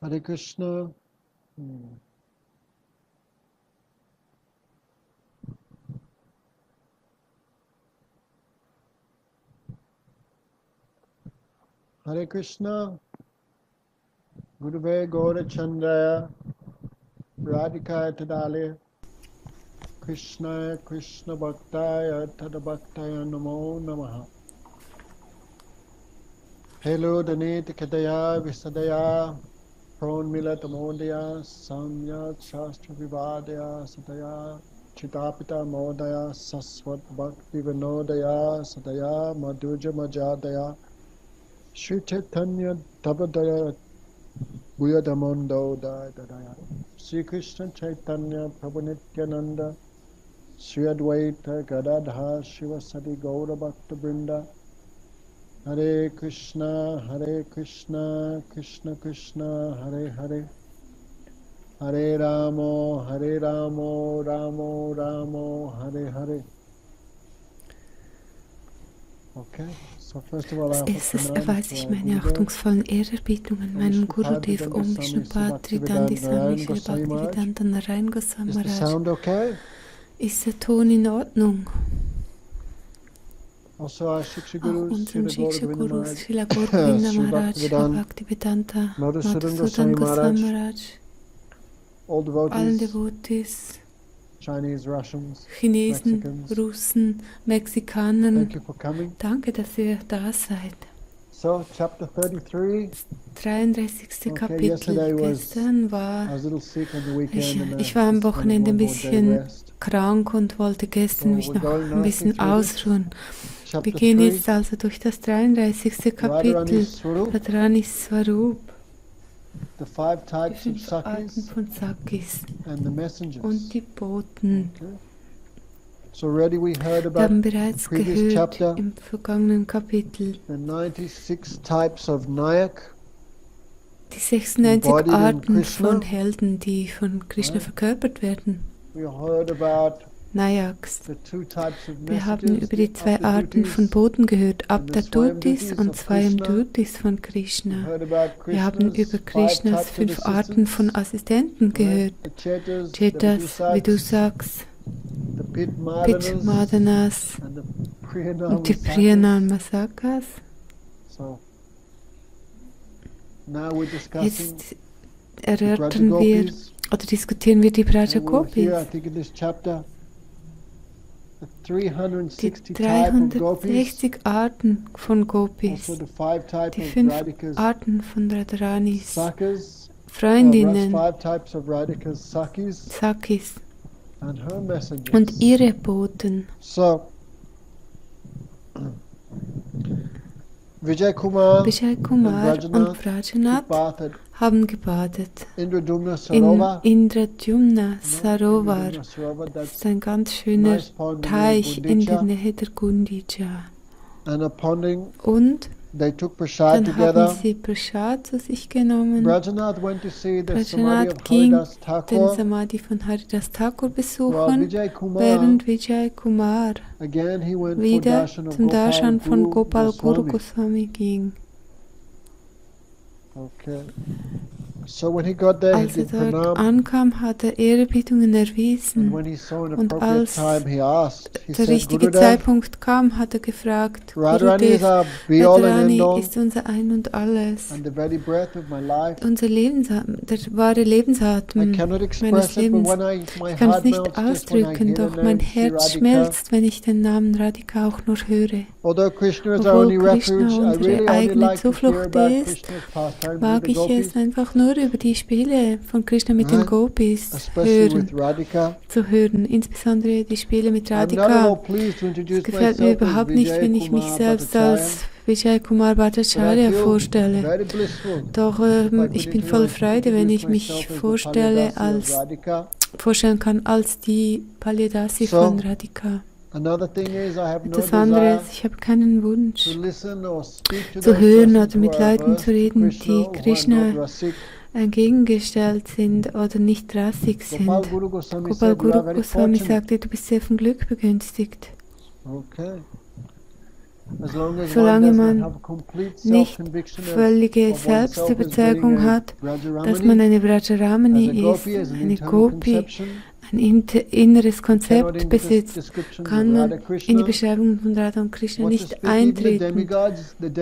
Hare Krishna. Hare Krishna. Gurave Gaurachandraya. Radhikaya Tadale. Krishna Krishna Bhaktaya Tadabhaktaya Namo Namaha. Hello Danit Kadaya Visadaya. Pronmila Tamodaya Samyat Shastra Vivadaya Sadaya Chitapita Modaya Saswat Bhaktivinodaya Sadaya Madhuja Majadaya Shri Chaitanya Tabadaya Buyadamondo Dadaya Sri Krishna Chaitanya Prabhu Nityananda Sri Advaita Gadadha Shivasadi Gaura Bhakta Brinda Hare Krishna, Krishna Krishna, Hare Hare, Hare Ramo, Ramo Ramo, Hare Hare. Okay, so first of all, Als erstes erweise ich meine achtungsvollen Ehrerbietungen meinem Gurudev Om Vishnu Patridandi Swami Srila Bhaktivinoda Maharaj. Ist der Ton in Ordnung? Auch unseren Shiksha-Gurus, Srila Bhaktivinoda Maharaj, Srila Bhaktivedanta, Madhusudan Goswami Maharaj, allen Devotees, Chinesen, Russen, Mexikanern, danke, dass ihr da seid. So, Chapter 33. Kapitel. Gestern war ich war am Wochenende ein bisschen krank und wollte gestern mich noch ein bisschen ausruhen. Wir gehen jetzt also durch das 33. Kapitel, Radharani Swarup, die 5 Arten von Sakis und die Boten. Wir haben bereits gehört im vergangenen Kapitel die 96 Arten von Helden, die von Krishna verkörpert werden. Nayaks. Wir haben über die 2 Arten von Boten gehört, Abdadutis und Swayamdutis von Krishna. Wir haben über Krishnas 5 Arten von Assistenten gehört, Chetas, wie du sagst, Pitmadanas und die Priyanamasakas. Jetzt erörtern wir oder diskutieren wir die Brajagopis. Die 360 Arten von Gopis, die 5 Arten von Radharanis, Freundinnen, Sakis und ihre Boten. Vijay Kumar und Vrajanath haben gebadet in Indradyumna Sarovar. Das ist ein ganz schöner Teich in der Nähe der Gundija. Und dann haben sie Prasad zu sich genommen. Vrajanath ging den Samadhi von Haridas Thakur besuchen, während Vijay Kumar wieder zum Darshan von Gopal Guru Goswami ging. Als er dort ankam, hat er Ehrerbietungen erwiesen. Und als der richtige Zeitpunkt kam, hat er gefragt, Gurudev, Radharani ist unser Ein und Alles, unser der wahre Lebensatmen meines Lebens. Ich kann es nicht ausdrücken, doch mein Herz schmelzt, wenn ich den Namen Radhika auch nur höre. Obwohl Krishna unsere eigene Zuflucht ist, mag ich es einfach nur über die Spiele von Krishna mit den Gopis zu hören, insbesondere die Spiele mit Radhika. Es gefällt mir überhaupt nicht, wenn ich mich selbst als Vijay Kumar Bhattacharya vorstelle. Doch ich bin voll Freude, wenn ich mich vorstellen kann als die Palyadasi von Radhika. Etwas anderes, ich habe keinen Wunsch zu hören oder mit Leuten zu reden, die Krishna entgegengestellt sind oder nicht rassig sind. Gopal Guru Goswami sagte, du bist sehr vom Glück begünstigt. solange man nicht völlige Selbstüberzeugung hat, dass man eine Vrajaramani ist, eine Gopi, ein inneres Konzept besitzt, kann man in die Beschreibung von Radha und Krishna nicht eintreten,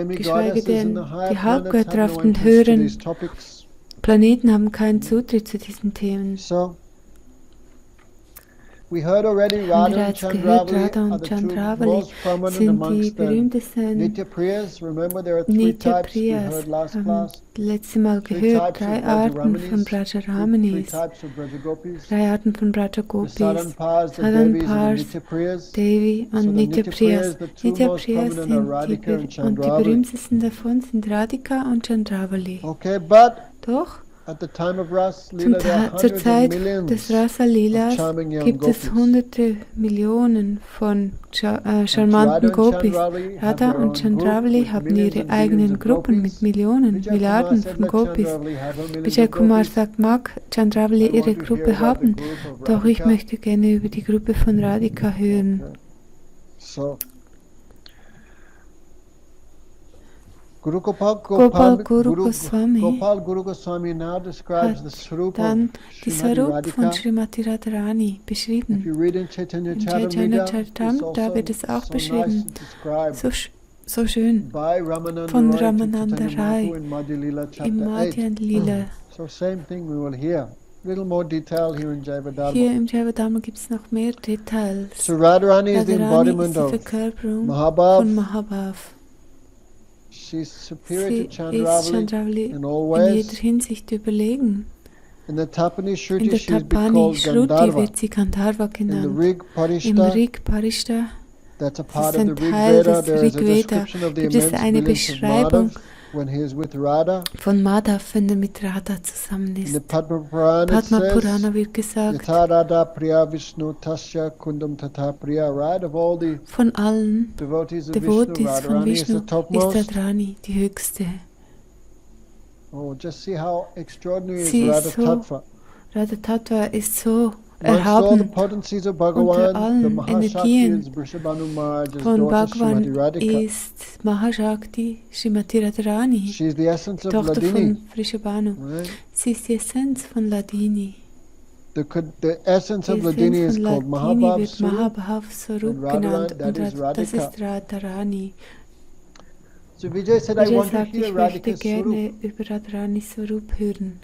geschweige denn die Halbgötter auf den höheren Planeten haben keinen Zutritt zu diesen Themen. Haben wir bereits gehört, Radha und Chandravali sind die berühmtesten Nitya-Priyas. Haben letztes Mal gehört, 3 Arten von Vrajaramanis, 3 Arten von Vrajagopis, Sadanpars, Devi und Nitya-Priyas. Nitya-Priyas sind die berühmtesten davon sind Radhika und Chandravali. Doch zur Zeit des Rasa-Lilas gibt es hunderte Millionen von charmanten Gopis. Radha und Chandravali haben ihre eigenen Gruppen mit Millionen, Milliarden von Gopis. Vijay Kumar sagt, mag Chandravali ihre Gruppe haben, doch ich möchte gerne über die Gruppe von Radhika hören. Gopal Guru Goswami hat dann die Sarup von Srimati Radharani beschrieben. In Chaitanya Charitamrita wird es auch beschrieben. So schön. Von Ramananda Rai im Madhyan Lila. Hier im Jaiva Dharma gibt es noch mehr Details. Radharani ist die Verkörperung von Mahabhav. Sie ist Chandravali in jeder Hinsicht überlegen. In der Tapani Shruti wird sie Gandharva genannt. Im Rig Parishta, das ist ein Teil des Rig Veda, gibt es eine Beschreibung von Madhav, wenn er mit Radha zusammen ist. In Padma Purana wird gesagt, von allen Devotees von Vishnu ist Radharani die höchste. Sie ist so, Radha Tattva ist so erhaben. Unter allen Energien von Bhagavan ist Mahashakti Srimati Radharani, die Tochter von Vrishabhanu. Sie ist die Essenz von Ladini. Die Essenz von Ladini wird Mahabhav Sarup genannt und das ist Radharani. Vijay sagt, ich möchte gerne über Radharani Sarup hören.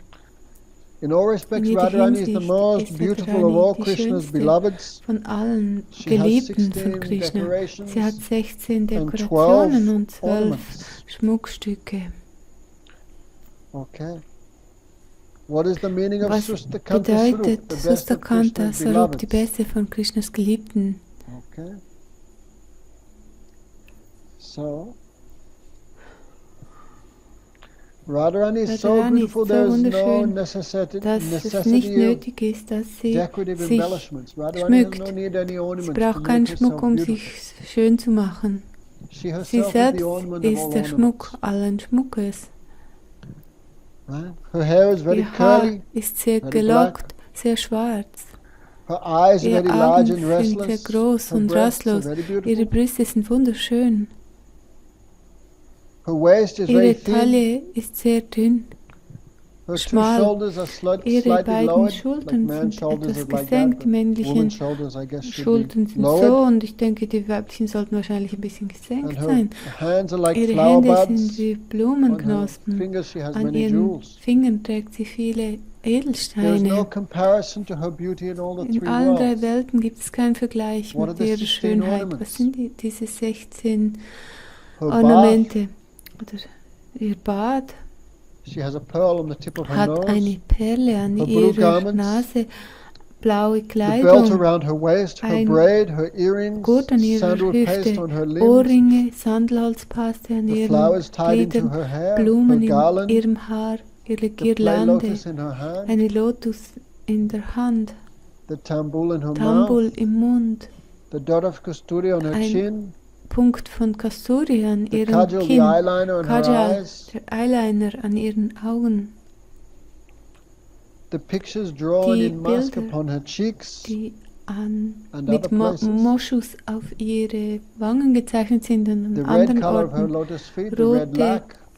In all respects, Radharani is the most beautiful of all Krishna's beloveds. Von allen Geliebten von Krishna. Sie hat 16 Dekorationen und 12 Schmuckstücke. Okay. What is the meaning of Was bedeutet Sustakanta Sarup, die beste von Krishnas Geliebten? Okay. So. Radharani ist so beautiful, there's no necessity dass es nicht nötig ist, dass sie sich schmückt. Sie braucht keinen Schmuck, um sich schön zu machen. Sie selbst ist der Schmuck allen Schmuckes. Ihr Haar ist sehr gelockt, sehr schwarz. Ihre Augen sind sehr groß und rastlos. Ihre Brüste sind wunderschön. Ihre Taille ist sehr dünn, schmal. Ihre beiden Schultern sind etwas gesenkt. Die männlichen Schultern sind so und ich denke, die weiblichen sollten wahrscheinlich ein bisschen gesenkt sein. Ihre Hände sind wie Blumenknospen. An ihren Fingern trägt sie viele Edelsteine. In allen 3 Welten gibt es keinen Vergleich mit ihrer Schönheit. Was sind diese 16 Ornamente? Oder ihr Bart hat eine Perle an ihrer Nase, blaue Kleidung, ein Gurt an ihrer Hüfte, Ohrringe, Sandelholzpaste an ihren Gliedern, Blumen in ihrem Haar, ihre Girlande, eine Lotus in der Hand, Tambul im Mund, ein Punkt von Kasturi an ihrem Kinn, Kajal, der Eyeliner an ihren Augen. Die Bilder, die mit Moschus auf ihre Wangen gezeichnet sind und an anderen Orten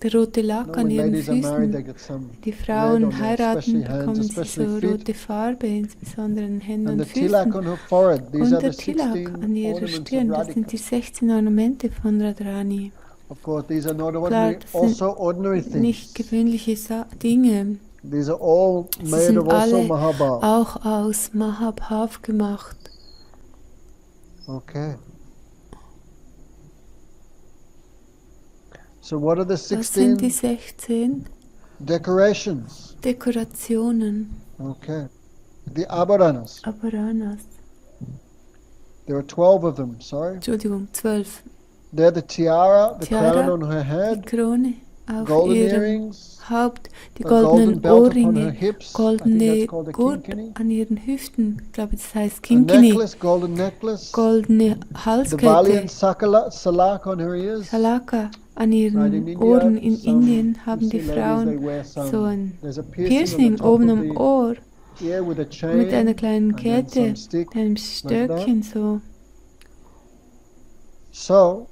der rote Lack an ihren Füßen. Die Frauen heiraten, bekommen sie so rote Farbe, insbesondere an Händen und Füßen. Und der Tilak an ihrer Stirn, das sind die 16 Ornamente von Radharani. Klar, das sind nicht gewöhnliche Dinge. Sie sind alle auch aus Mahabhav gemacht. Okay. So what are the 16? Was sind die 16 Dekorationen? Okay. The Abharanas. Abharanas. There are 12 of them, sorry. Entschuldigung, 12. They're the tiara, the crown on her head, die Krone auf golden ihrem earrings, Haupt, die goldenen Ohrringe, goldene Gurt Gurt an ihren Hüften, ich glaube, das heißt Kinkini, goldene Halskette, Salaka an ihren Ohren. In Indien haben die Frauen so ein Piercing oben am Ohr mit einer kleinen Kette, einem Stöckchen so. So,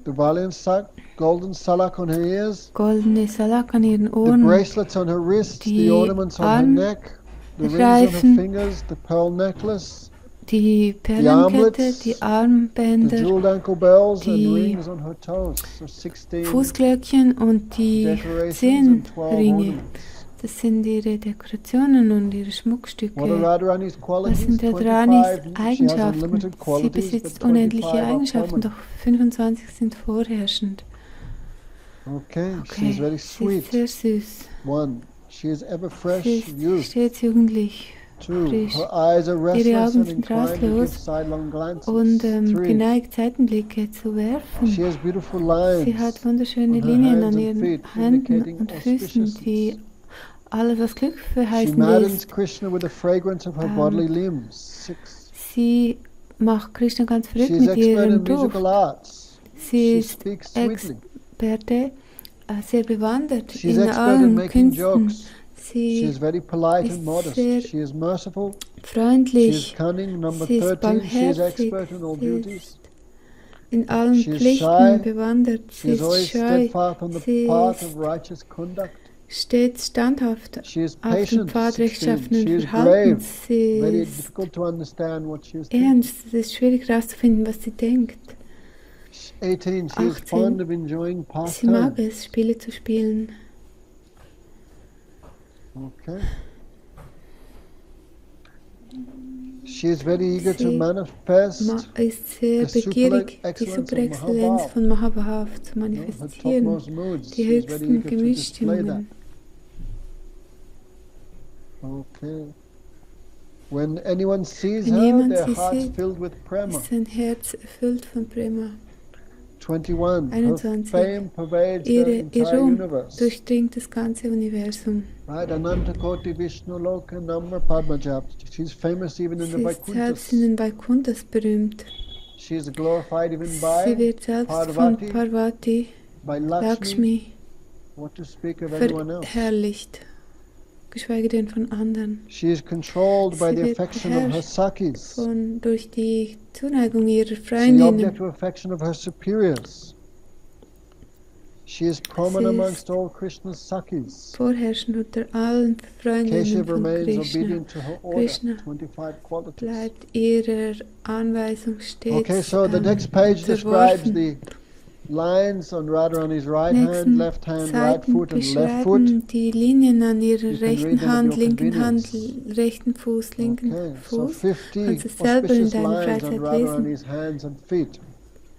the valiant golden salak on her ears, goldene Salak an ihren Ohren, the bracelets on her wrists, the ornaments on her neck, the rings on her fingers, the pearl necklace, die Perlenkette, die Armbänder, the jeweled ankle bells and rings on her toes. So 16 Fußglöckchen und die Zehenringe. Das sind ihre Dekorationen und ihre Schmuckstücke. Was sind Radharanis Eigenschaften? Sie besitzt unendliche Eigenschaften, doch 25 sind vorherrschend. Okay, she's very sweet. Sie ist sehr süß. 1. She is ever fresh, Sie ist youth. stets jugendlich, 2. frisch. Her eyes are restless Ihre Augen and sind inclined to give rastlos sidelong glances. und 3. geneigt, Seitenblicke zu werfen. She has beautiful lines. Sie hat wunderschöne on her Linien hands an and ihren feet, Händen indicating und Füßen, die alles, was Glück She verheißen maddens ist. Krishna with the fragrance of her bodily limbs. 6. Sie macht Krishna ganz She verrückt is mit expert in ihrem Duft. musical arts. Sie She ist speaks sweetly. Experte, sehr bewandert She is in expert in allen making Künsten. jokes. She Sie is very polite ist and modest. sehr She is merciful. She is freundlich, cunning. Number sie ist 13. She is barmherzig, expert in all sie duties. ist in allen She is Pflichten shy. bewandert, She sie is ist always scheu, steadfast on the sie path ist of righteous conduct. stets standhaft She is auf dem patient. Pfad 16. rechtschaffenen She is Verhaltens. grave. Sie Very ist difficult to understand what she is thinking. ernst, es ist schwierig herauszufinden, was sie denkt. 18. She is 18. fond of enjoying Sie mag pastime. es, Spiele zu spielen. Okay. She is very eager to Sie manifest ist sehr the begierig, die super-excellence of Superexzellenz Mahabhav. von Mahabhav zu Her manifestieren. topmost moods. Die She is very höchsten eager to display that. Gemütsstimmungen. Okay. When anyone sees Wenn her, jemand their sie hearts sieht, filled with prema. ist sein Herz erfüllt von Prema. 21. Her 21. fame pervades the Ihr entire Ruhm universe. durchdringt das ganze Universum. Right? Ananta Koti Vishnu Loka Namra Padmajap. She's famous even in Sie the ist selbst Vaikunthas. in den Vaikunthas berühmt. She is glorified even Sie by wird selbst von Parvati, Parvati, by Lakshmi, Lakshmi what to speak of anyone else. verherrlicht, geschweige denn von anderen. She is controlled by Sie the wird affection of her beherrscht Sakis, durch die Zuneigung ihrer the Freundinnen. object to affection of her superiors. She is prominent Sie ist amongst all Krishna's Sakis. vorherrschend unter allen Freundinnen Keshav von remains Krishna. obedient to her order, Krishna 25 qualities. bleibt ihrer Anweisung stets Okay, so the next page describes unterworfen. the lines on Radharani's right Nächsten hand, left hand, right Seiten foot and left foot. beschreiben die Linien an ihrer You can read rechten them at Hand, your linken Hand, convenience. rechten Fuß, linken Okay, so Fuß. 50 Kannst du selber in auspicious deiner lines on Freizeit lesen. Radharani's hands and feet.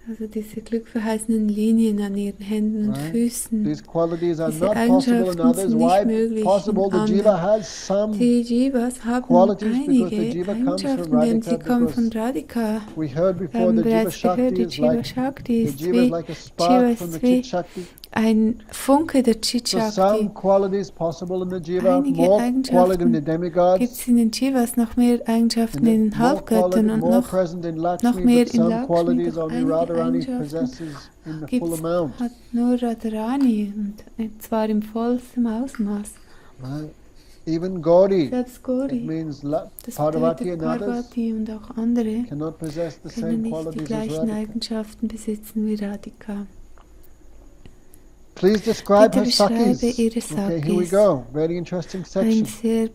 Also diese glückverheißenden Linien an ihren Händen und Right. Füßen. These qualities are Diese not possible in Eigenschaften others. sind nicht Why? möglich Possible in the Jiva anderen. has some. Die Jivas haben qualities because the einige Jiva comes from Eigenschaften, denn sie Radhika, kommen because von Radhika. We heard Wir before haben the Jiva bereits gehört, Shakti die is Jiva like Shakti the ist Jiva wie is like a Jiva spark from the ist wie Chit Shakti. ein Funke der Chit So Shakti. some qualities possible in the Jiva, Einige more quality in the Eigenschaften gibt demigods, es in den Jivas, noch mehr Eigenschaften in den more Halbgöttern und more noch present in noch Lakshmi, mehr but in some Lakshmi, qualities doch only einige Radharani Eigenschaften possesses in the full gibt's, amount. hat nur Radharani und zwar im vollsten Ausmaß. Right. Even Gauri, selbst Gauri, it means das Parvati bedeutet and others, Parvati und auch andere, cannot possess the können same nicht die qualities as gleichen Radhika. Eigenschaften besitzen wie Radhika. Please describe Bitte her beschreibe Sakis. ihre Okay, here we Sakis. go. Very interesting Ein section. sehr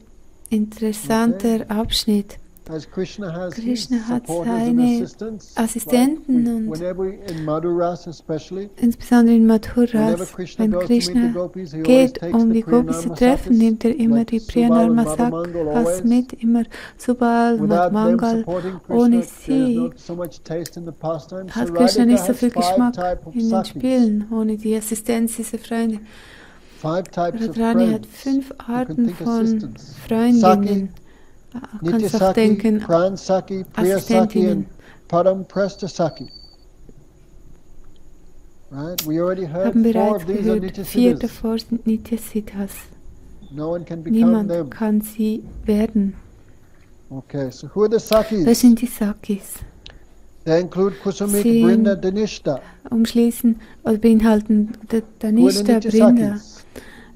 interessanter Abschnitt. As Krishna has Krishna his hat supporters and seine assistants, Assistenten und whenever in Madhuras especially, insbesondere in whenever Madhuras, Krishna wenn goes to meet the Krishna gopis, he always geht, takes um the die Gopis zu Priyanarma treffen, nimmt er immer like die Subal and Priyanarma Madhamangal Sakhas always. mit, immer Subal und Without them Madhamangal. supporting Ohne Krishna, there is sie not so much taste in the pastime. So hat Krishna nicht Radhika so has viel 5 Geschmack types of in den Sakis. Spielen, ohne die Assistenz dieser Freunde. 5 types of Radharani hat friends. 5 You can Arten think von assistants. Freundinnen. Saki, Kannst Nitya auch Saki, denken, Pran Saki, Priya Saki, Assistentinnen. and Param Prastha Saki. Right? We already heard Haben 4 bereits of these are gehört, Nitya 4 Siddhas. davor sind Nitya-Siddhas. No one can become Niemand them. kann sie werden. Okay, so who are the Das Sakis? sind die Sakis. They include Kusumik, Sie Brinda, Danishta. umschließen oder beinhalten Who are the Danishta, Nitya Brinda. Sakis?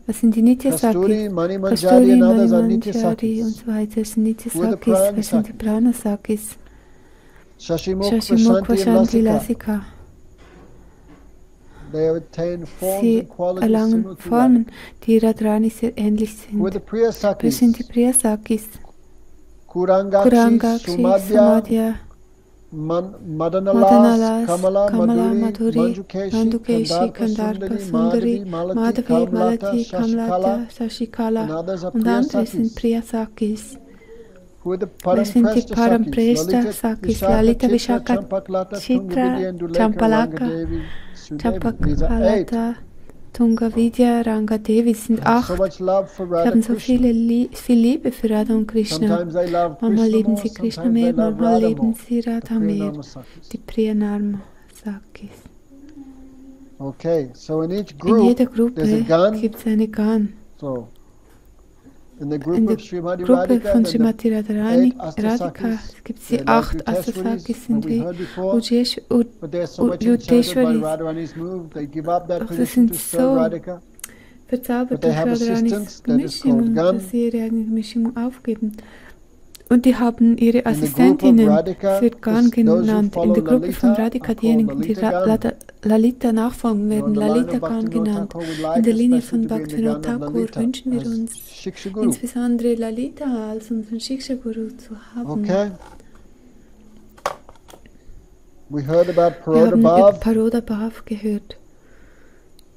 Das sind die Nitya-Sakis. Kasturi, Mani Manjari Kasturi, and others are Nitya Manimanjari und Sakis. so weiter sind Who are the Nitya-Sakis. Was sind die Prana Prana-Sakis? Shashimukh, Shashimukh, Prashanti, and Vashanti, Lasika. Lasika. They attain forms Sie and qualities erlangen similar to Formen, Radha. die Radharani sehr ähnlich Who are sind. the Priya Was Sakis? sind die Priyasakis? Kurangakshi, Kurangakshi, Sumadhya, Samadhya, Madanalas, Madanalas, Kamala, Kamala, Madhuri, Madhuri, Manjukeshi, Mandukeshi, Kandarpa, Kandarpa, Sundari, Sundari, Malati, Madhavi, Kamlata, Malati, Kamlata, Shashikala, Shashikala and others are und Priya andere sind Sakis. Priyasakis. Who are the Was sind die Paramprastha Paramprastha Sakis? Sakis? Lalita, Lalita, Vishaka, Vishaka, Champaklata, Chitra, Tungavidya, Nduleka, Champalaka, Rangadevi, Sudevi. These are 8. Champakalata, Tungavidya, Rangadevi sind They have so 8. much love for Sie Radha haben so Krishna. viel Liebe für Radha und Krishna. Sometimes they love Manchmal Krishna lieben more, sie Krishna sometimes they mehr, love manchmal Radha lieben more. sie The Radha mehr. Priyanarma Sakis. Die Priyanarma Sakis. Okay, so in each In group, jeder there's a Gruppe gun. gibt es eine Gan. So, in the In group der of Srimati Gruppe Radhika, von then Srimati the Radharani, 8 Radhika, Astasakis, gibt es die they're like 8 Uteshwaris, Astasakis, what sind we wie heard before, Ujesh, but they're so much enchanted by Uteshwaris. Radharani's move, they give up that Doch sie position sind to serve so Radhika. verzaubert But they durch have Radharanis assistants, that is called Bestimmung, Gan. dass sie ihre eigene Bestimmung aufgeben. Und die haben ihre In the group of Assistentinnen Radhika, für Gan those who genannt. In follow der Gruppe von Lalita Radhika, are called diejenigen, die Lalita Gan. Lalita nachfolgen, werden On the line Lalita of Gan Bhaktivinoda genannt. Thakura, we'd In like der Linie especially von to be in the Bhaktivinoda Gan of Thakur Lalita wünschen wir as uns, Shiksha Guru. insbesondere Lalita als unseren Shiksha-Guru zu haben. Okay. We heard about Wir haben über Parodabhav. Parodabhav gehört.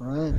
Right.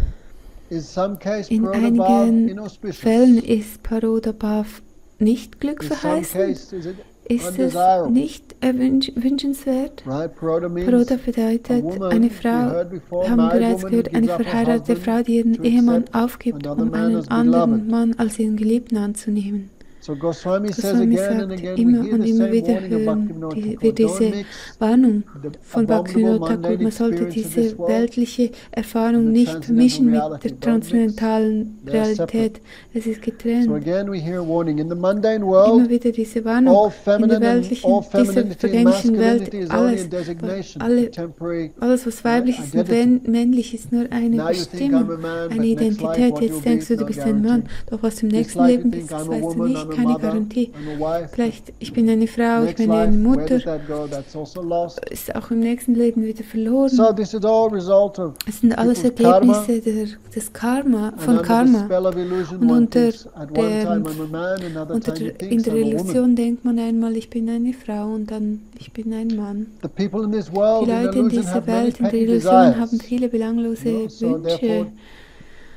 In some case, In Parodabhav einigen inauspicious. Fällen ist Parodabhav nicht In some glückverheißend. cases, is it Ist es undesirable? nicht wünschenswert? Right. Paroda means Paroda a bedeutet woman, eine we Frau, heard before, wir haben married bereits woman gehört, who eine gives up her verheiratete husband Frau, die ihren to Ehemann accept aufgibt, another um man einen as anderen beloved. Mann als ihren Geliebten anzunehmen. So Goswami says Goswami again and sagt again, we immer hear und the immer same wieder warning of hören Bhaktivinoda wir Thakura. diese Don't mix Warnung the von abominable Bhaktivinoda Thakur, mundane man sollte experience of diese this world weltliche Erfahrung and the nicht transcendental vermischen mit reality. der Don't mix. transzendentalen They're separate. Realität. Es ist So getrennt. again we hear a warning. In the mundane Immer world, wieder diese Warnung. all In der feminine and weltlichen, all dieser femininity and vergänglichen Welt, masculinity is only a alles, designation, a alle, temporary alles was weiblich ist und identity. männlich ist nur eine Now you think I'm Bestimmung, a man, eine but next life Identität. what you'll Jetzt be denkst is du, du no bist ein Mann, guarantee. doch was du im Just nächsten like you Leben think bist, I'm das a weißt du woman, nicht, I'm a keine mother, Garantie. I'm a wife. Vielleicht, ich bin eine Frau, ich Next bin life, eine where Mutter, does that go? That's also lost. ist auch im nächsten Leben wieder verloren. So this is all result of Es sind alles people's karma. Ergebnisse des Karma, And von under the Karma. spell of illusion, Und one unter thinks at one time I'm a man, another time he in thinks der I'm a woman. Illusion denkt man einmal, ich bin eine Frau und dann, ich bin ein Mann. The people in this Die world in Leute in illusion dieser have many Welt, in der petty Illusion, desires. haben viele belanglose So therefore, Wünsche.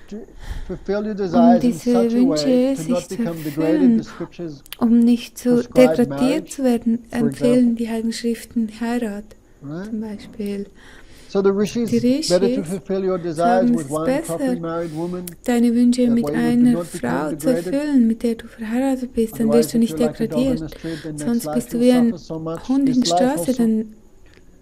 to fulfill your desires in diese such a way Wünsche to sich not zu become erfüllen, degraded, the scriptures Um nicht zu prescribe degradiert marriage, zu werden, for empfehlen die Heiligen Schriften Heirat right? zum Beispiel. So the rishis, Die Rishis better to fulfill your desires sagen, with es ist one besser, properly married woman. Deine Wünsche That mit way you do einer not become Frau zu degraded. erfüllen, mit der du verheiratet bist, dann Otherwise, wirst du if nicht you're like a dog in the degradiert. street, then next Sonst life bist du you'll wie ein suffer so much. Hund in This der life Straße, also. dann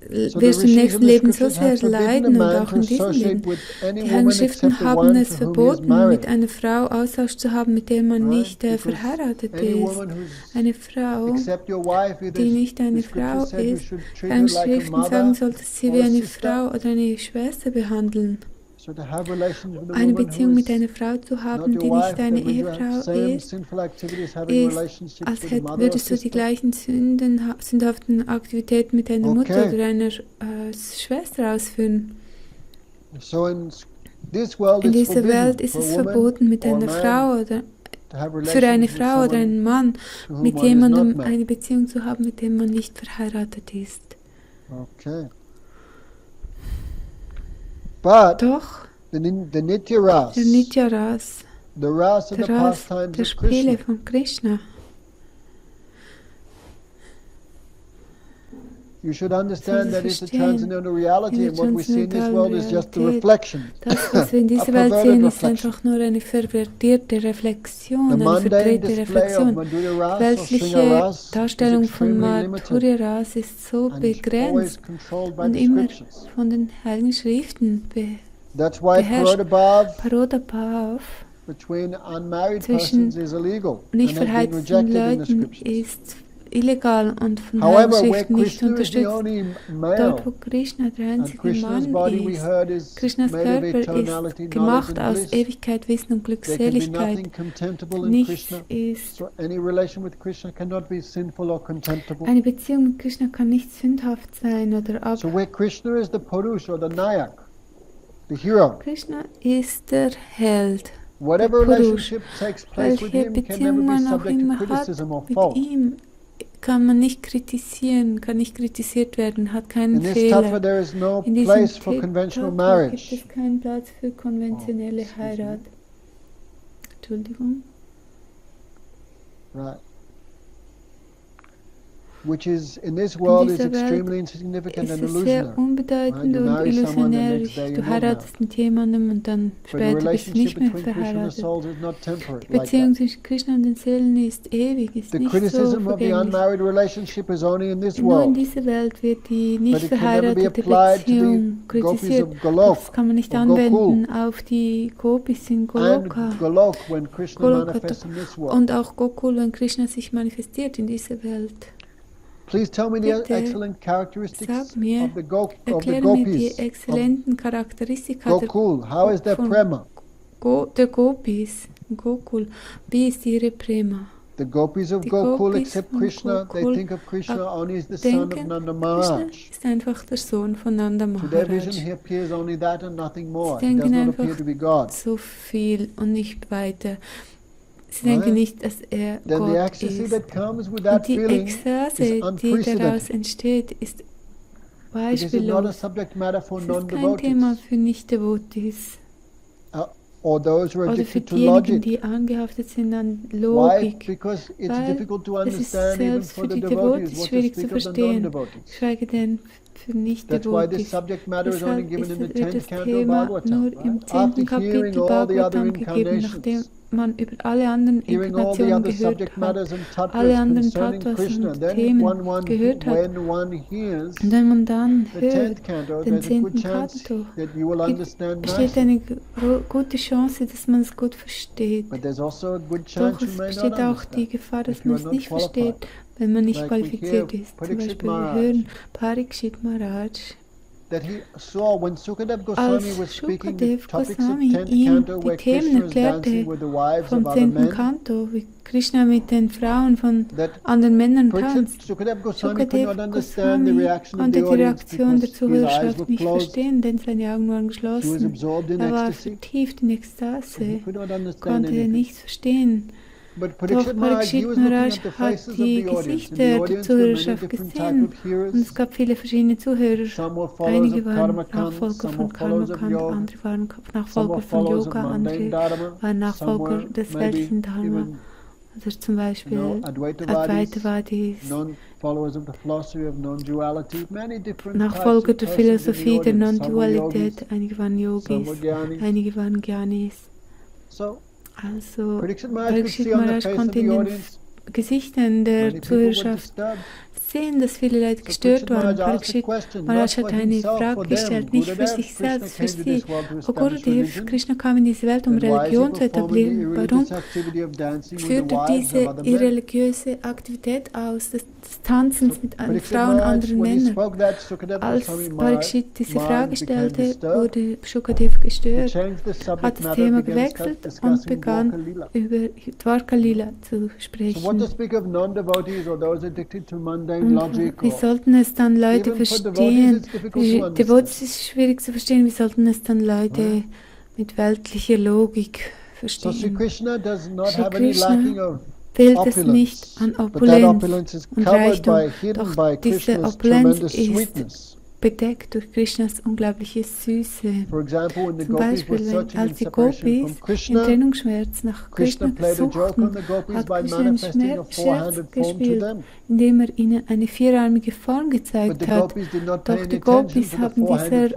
So wirst du the im rishis nächsten in the Leben so scriptures have sehr forbidden a leiden und man auch to in diesem associate Leben. with any Die Heiligen woman Schriften except the haben one es to whom he is verboten, married. mit einer Frau Austausch zu haben, mit der man Right? nicht Because verheiratet any ist. woman who's Eine Frau, except your wife, either die nicht eine the scripture Frau said you ist, should treat her Heiligen like a Schriften mother sagen, solltest sie or wie a eine sister. Frau oder eine Schwester behandeln. Eine Beziehung mit einer Frau zu haben, die nicht deine Ehefrau ist, als würdest du die gleichen sündhaften Aktivitäten mit deiner Mutter oder einer Schwester ausführen. In dieser Welt ist es verboten, mit einer Frau oder für eine Frau oder einen Mann mit jemandem eine Beziehung zu haben, mit dem man nicht verheiratet ist. Okay. Doch, der Nitya Ras, der Spiele von Krishna. You should understand that it's a transcendental reality, and what we see in this world is just the reflection. Das, was wir in dieser Welt sehen, ist einfach nur eine ververtierte Reflexion, eine verdrehte Reflexion. Die weltliche Darstellung von Madhurya Ras ist so begrenzt und immer von den Heiligen Schriften beherrscht. Parodabhav zwischen nicht verheirateten Leuten ist illegal und von Heiligen nicht unterstützt. Dort, wo Krishna der einzige Mann ist, Krishnas Körper ist gemacht aus Ewigkeit, Wissen und Glückseligkeit. Nichts ist. Eine Beziehung mit Krishna kann nicht sündhaft sein oder ab. Krishna ist der Held, der Purush. Welche Beziehung man auch immer hat mit ihm, kann man nicht kritisieren, kann nicht kritisiert werden, hat keinen Fehler. In diesem Tattva gibt es keinen Platz für konventionelle Heirat. Entschuldigung. Right. Which is in this world is extremely insignificant and illusionary. Sehr unbedeutend und illusionär. Du heiratest mit jemandem und dann später bist du nicht mehr verheiratet. Die Beziehung zwischen Krishna und den Seelen ist ewig, ist nicht so vergänglich. Nur in dieser Welt wird die nicht verheiratete Beziehung kritisiert. Das kann man nicht anwenden auf die Gopis in Goloka. Und auch Gokul, wenn Krishna sich manifestiert in dieser Welt. Please tell me the excellent characteristics of the Gopis. Erkläre mir die exzellenten Charakteristika Gokul, how is their prema? Der Gopis, Gokul, wie ist ihre Prema? The Gopis of Gokul accept Krishna, they think of Krishna only as the son of Nanda Maharaj. Krishna ist einfach der Sohn von Nanda Maharaj. To their vision he appears only that and nothing more. He does not appear to be God. So viel und nicht weiter. Sie denken nicht, dass er Gott ist. Und die Ekstase, die daraus entsteht, ist beispiellos. Es ist kein Thema für Nicht-Devotees. Oder für diejenigen, die angehaftet sind an Logik. Weil es ist selbst für die Devotees schwierig zu verstehen, geschweige denn für Nicht-Devotees. Deshalb wird das Thema nur im 10. Kapitel Bhagavatam gegeben, nachdem man über alle anderen Inkarnationen gehört hat, alle anderen Tattvas und Themen gehört hat. Und wenn man dann hört, den 10. Kanto, besteht eine gute Chance, dass man es gut versteht. Doch es besteht auch die Gefahr, dass man es nicht versteht, wenn man nicht qualifiziert ist. Zum Beispiel, wir hören Parikshit Maharaj, als Shukadev Goswami ihm die Themen erklärte vom 10. Kanto, wie Krishna mit den Frauen von anderen Männern tanzt. Shukadev Goswami konnte die Reaktion der Zuhörerschaft nicht verstehen, denn seine Augen waren geschlossen. Er war vertieft in Ekstase, konnte nichts verstehen. Doch Parikshit Maharaj hat die Gesichter der Zuhörerschaft gesehen und es gab viele verschiedene Zuhörer. Einige waren Nachfolger von Karmakant, andere waren Nachfolger von Yoga, andere waren Nachfolger des weltlichen Dharma. Also zum Beispiel Advaitavadis, Nachfolger der Philosophie der Non-Dualität, einige waren Yogis, einige waren Jnanis. Also, Parikshit Maharaj konnte in den Gesichtern der Zuhörerschaft sehen, dass viele Leute gestört waren. Parikshit Maharaj hat eine Frage gestellt, nicht für sich selbst, für sie. O Gurudev, Krishna kam in diese Welt, um Religion zu etablieren. Warum führt er diese irreligiöse Aktivität aus, des Tanzens mit Frauen anderen Männern? Als Parikshit diese Frage stellte, wurde Shukadev gestört, hat das Thema gewechselt und begann über Dwarka Lila zu sprechen. Wie sollten es dann Leute verstehen? Devotees ist schwierig zu verstehen. Wie sollten es dann Leute mit weltlicher Logik verstehen? Shri Krishna fehlt es nicht an Opulenz und Reichtum, doch diese Opulenz ist bedeckt durch Krishnas unglaubliche Süße. Zum Beispiel, als die Gopis in Trennungsschmerz nach Krishna suchten, hat Krishna einen Scherz gespielt, indem er ihnen eine vierarmige Form gezeigt hat. Doch die Gopis haben dieser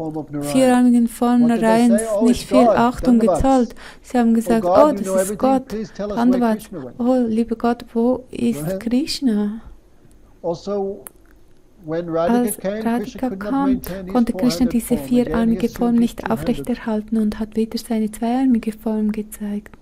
vierarmigen Form Narayans nicht viel Achtung gezollt. Sie haben gesagt, oh, das ist Gott. Anderwärts, oh, lieber Gott, wo ist Krishna? Als Radhika kam, konnte Krishna diese vierarmige Form nicht aufrechterhalten und hat wieder seine zweiarmige Form gezeigt.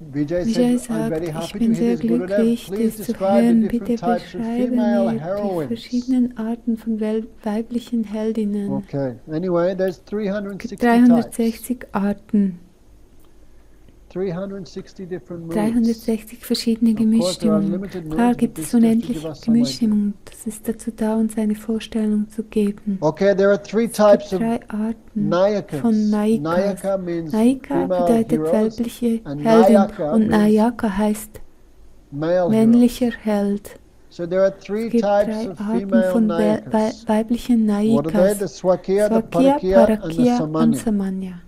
Vijay sagt, ich bin sehr glücklich, dies zu hören. Bitte beschreibe mir die verschiedenen Arten von weiblichen Heldinnen. Okay. Anyway, there's 360 Arten. 360 verschiedene Gemischstimmungen. Klar gibt es unendliche Gemischstimmungen. Das ist dazu da, uns eine Vorstellung zu geben. Okay, there are three types of Arten von Nayikas. Nayika bedeutet weibliche Heldin und Nayaka heißt männlicher Held. So there are three types of female von Nayikas. Weiblichen Nayikas. Swakya, Parakya und Samanya.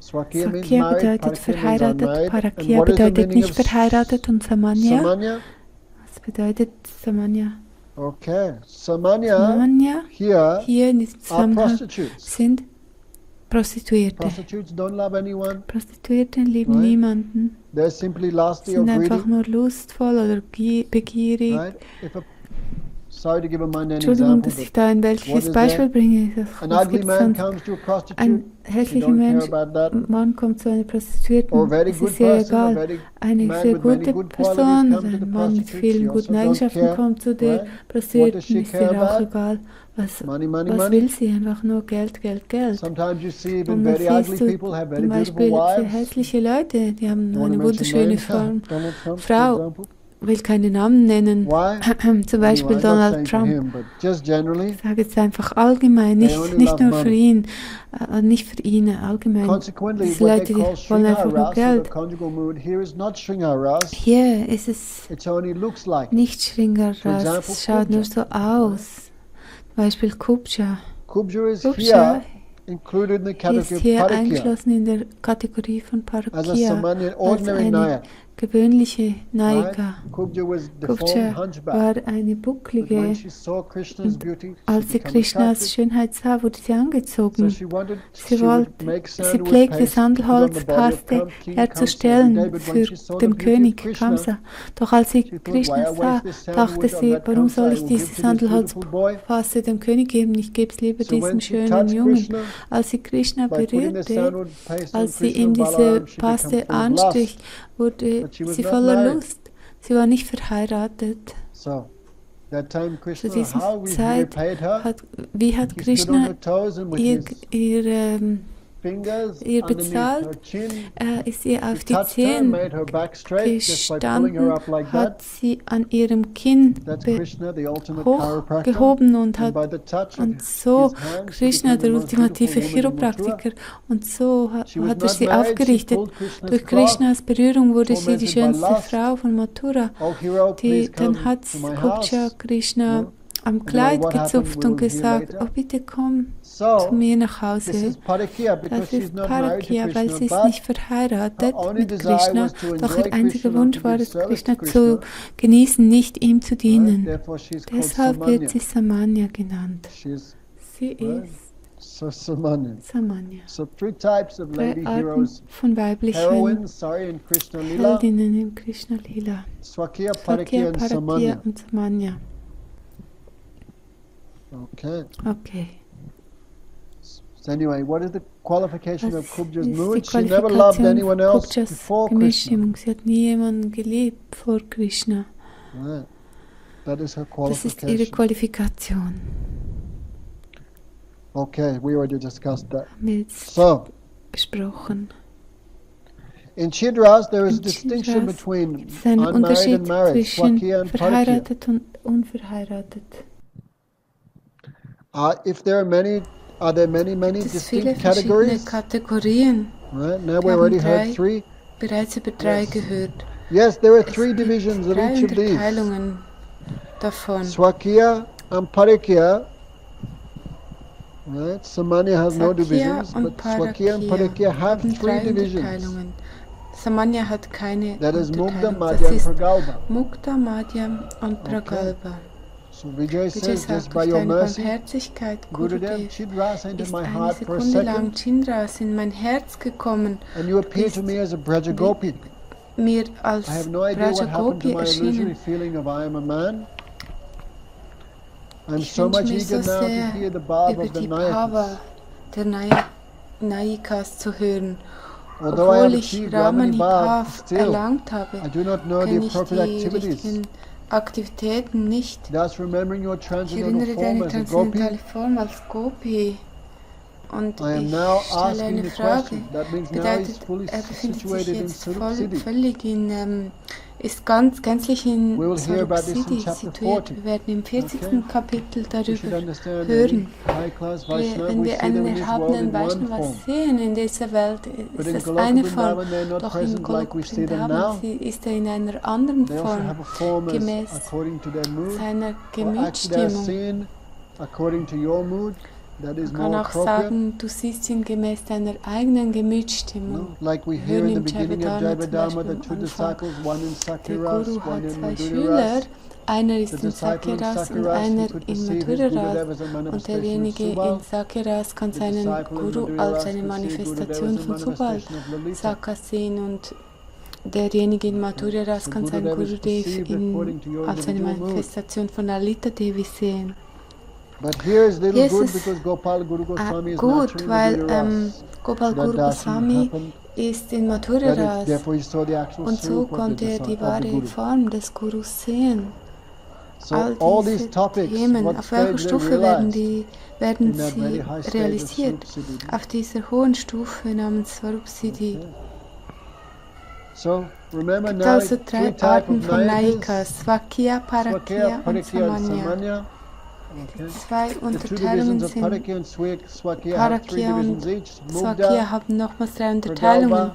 Swakya bedeutet verheiratet, Parakya bedeutet nicht verheiratet und Samanya. Was bedeutet Samanya? Okay, Samanya hier in diesem Zusammenhang sind Prostituierte. Prostituierte lieben niemanden. Sind einfach nur lustvoll oder begierig. Entschuldigung, dass ich da ein weltliches Beispiel bringe. Es gibt ein hässlicher Mann kommt zu einer Prostituierten, es ist sehr egal. Eine sehr gute Person, ein Mann mit vielen guten Eigenschaften kommt zu der Prostituierten, ist ihr auch egal. Was will sie? Einfach nur Geld, Geld, Geld. Und dann siehst du zum Beispiel sehr hässliche Leute, die haben eine wunderschöne Frau. Will keine Namen nennen, zum Beispiel Donald Trump. Ich sage jetzt einfach allgemein, nicht nur für ihn, allgemein. Diese Leute, die wollen einfach nur Geld. Hier ist es nicht Shringaras, es schaut nur so aus. Zum Beispiel Kubja. Kubja ist hier eingeschlossen in der Kategorie von Parakya als eine gewöhnliche Nayika. Kubja war eine bucklige. Als sie Krishnas Schönheit sah, wurde sie angezogen. Sie pflegte Sandelholzpaste herzustellen für den König Kamsa. Doch als sie Krishna sah, dachte sie, warum soll ich diese Sandelholzpaste dem König geben? Ich gebe es lieber diesem schönen Jungen. Als sie Krishna berührte, als sie ihm diese Paste anstrich, wurde sie voller Lust. Sie war nicht verheiratet. Zu dieser Zeit wie hat Krishna ihr bezahlt, ist ihr auf die Zähne gestanden, hat sie an ihrem Kinn hochgehoben und so Krishna, der ultimative Chiropraktiker, und so hat er sie aufgerichtet. Durch Krishnas Berührung wurde sie die schönste Frau von Mathura. Dann hat Kubja Krishna am Kleid gezupft und gesagt, oh bitte komm zu mir nach Hause. Das ist Parakya, weil sie ist nicht verheiratet mit Krishna, doch ihr einziger Wunsch war es, Krishna zu genießen, nicht ihm zu dienen. Deshalb wird sie Samanya genannt. Sie ist So Samanya. Samanya. So three types of lady heroes. Von weiblichen Heroines, in Krishna Lila. Heldinnen im Krishna Lila. Swakya, Parakya and Samanya. Und Samanya. Okay. Okay. So anyway, what is the qualification of Kubja's mood? She never loved anyone else before Krishna. Sie hat nie jemanden geliebt vor Krishna. Right. That is her Das ist qualification. ihre Qualifikation. Okay, we already discussed that. Haben wir jetzt So, besprochen. in Chidras there is a distinction between Es ist ein unmarried Unterschied and married, zwischen Swakya and Parakya. verheiratet und unverheiratet. If there are many, are there many Es gibt viele distinct verschiedene categories? Kategorien. Right, now we Wir already haben heard three. bereits über drei gehört. Yes, there are Es three gibt divisions of drei each of these. Unterteilungen davon. Swakya and Parakya. Right, Samanya has no Swakya divisions, und but Swakya and Parakya have haben three drei divisions. Unterteilungen. Samanya hat keine That is Mugdha, Unterteilung. Madhya Das and ist Pragalpa. Mugdha, Madhya und Pragalpa. So Vijay Vijay says, just sagt, by durch your deine mercy, Barmherzigkeit, Gurudev, Gurudev, Chidras entered ist my eine heart for a Sekunde lang second, Chindras in mein Herz gekommen, and you appear to me as a Braja Gopi. mir als I have no idea what Braja happened to Gopi my illusory erschienen. feeling of I am a man. I'm Ich so much wünsche mir eager so now to sehr, hear the Bhav über of the die Nayakas. Bhava der Nayikas zu hören. Although I have Obwohl ich achieved Ramani Bhav, Ramani-Bhav still, erlangt habe, I do not know the kenne ich appropriate die activities. richtigen Aktivitäten nicht. Thus remembering your Ich transcendental erinnere form deine as a Gopi, transzendentale Form als Gopi. Und I am ich now stelle asking eine the Frage. question. That means now he's Bedeutet, fully befindet sich situated in jetzt Sarup Siddhi. völlig in, ist gänzlich in We will hear Sarup about this in Siddhi chapter situiert. 40. Wir werden im 40. Okay. Kapitel We should darüber understand hören. that high class Vaishnava, Wenn we wir see them einen in this world erhabenen in one Vaishnava form. sehen in dieser Welt, But ist in das Goloka eine Form. Vrindavan, they're not Doch in present like we see them now. Vrindavan ist er in einer anderen They also Form, have a form as gemäß according to their mood, seiner or actually they're Gemütsstimmung. seen according to your mood. That is Man kann more auch appropriate. sagen, du siehst ihn gemäß deiner eigenen Gemütsstimmung. No? Like we Wir hear hören in the im beginning of Jaiva Jaiva Dharma, Dharma the zum two Beispiel am Anfang. disciples, one in Der Sakiras, Guru one hat in zwei Schüler, Madhuraras. einer The ist in disciple in Sakiras und Sakiras, he einer could in perceive his Madhuraras. Gurudev as a Und manifestation of derjenige in Subal. Sakiras kann The seinen disciple in Guru Madhuraras als eine could see Gurudev Manifestation as a von Subal manifestation of Lalita. Saka sehen und derjenige in Madhuraras So kann seinen Gurudev is Gurudev perceived according to your als eine individual mood. Manifestation von Lalita Devi sehen. But here is little Hier ist good es because Gopal Guru Goswami is gut, naturally weil Madhuraras. Gopal So that Guru darshan Goswami happened. ist in That is, Madhuraras therefore he saw the actual und so Swarup of konnte er the die wahre Guru. Form des Gurus sehen. So all these topics, Themen, what auf welcher stage they Stufe werden realized in that very sie high stage of realisiert? Swarup Siddhi. Auf dieser hohen Stufe namens Swarup Siddhi. Okay. So remember Es gibt now also three drei types Arten of von Nayakas, Nayikas, Swakya, Swakya, Parakya und Parakya and Samanya. Samanya. Okay. Zwei The two Unterteilungen divisions of sind Parakya and Swakya have three Parakya divisions und each. Swakya Mugdha haben nochmals drei Unterteilungen.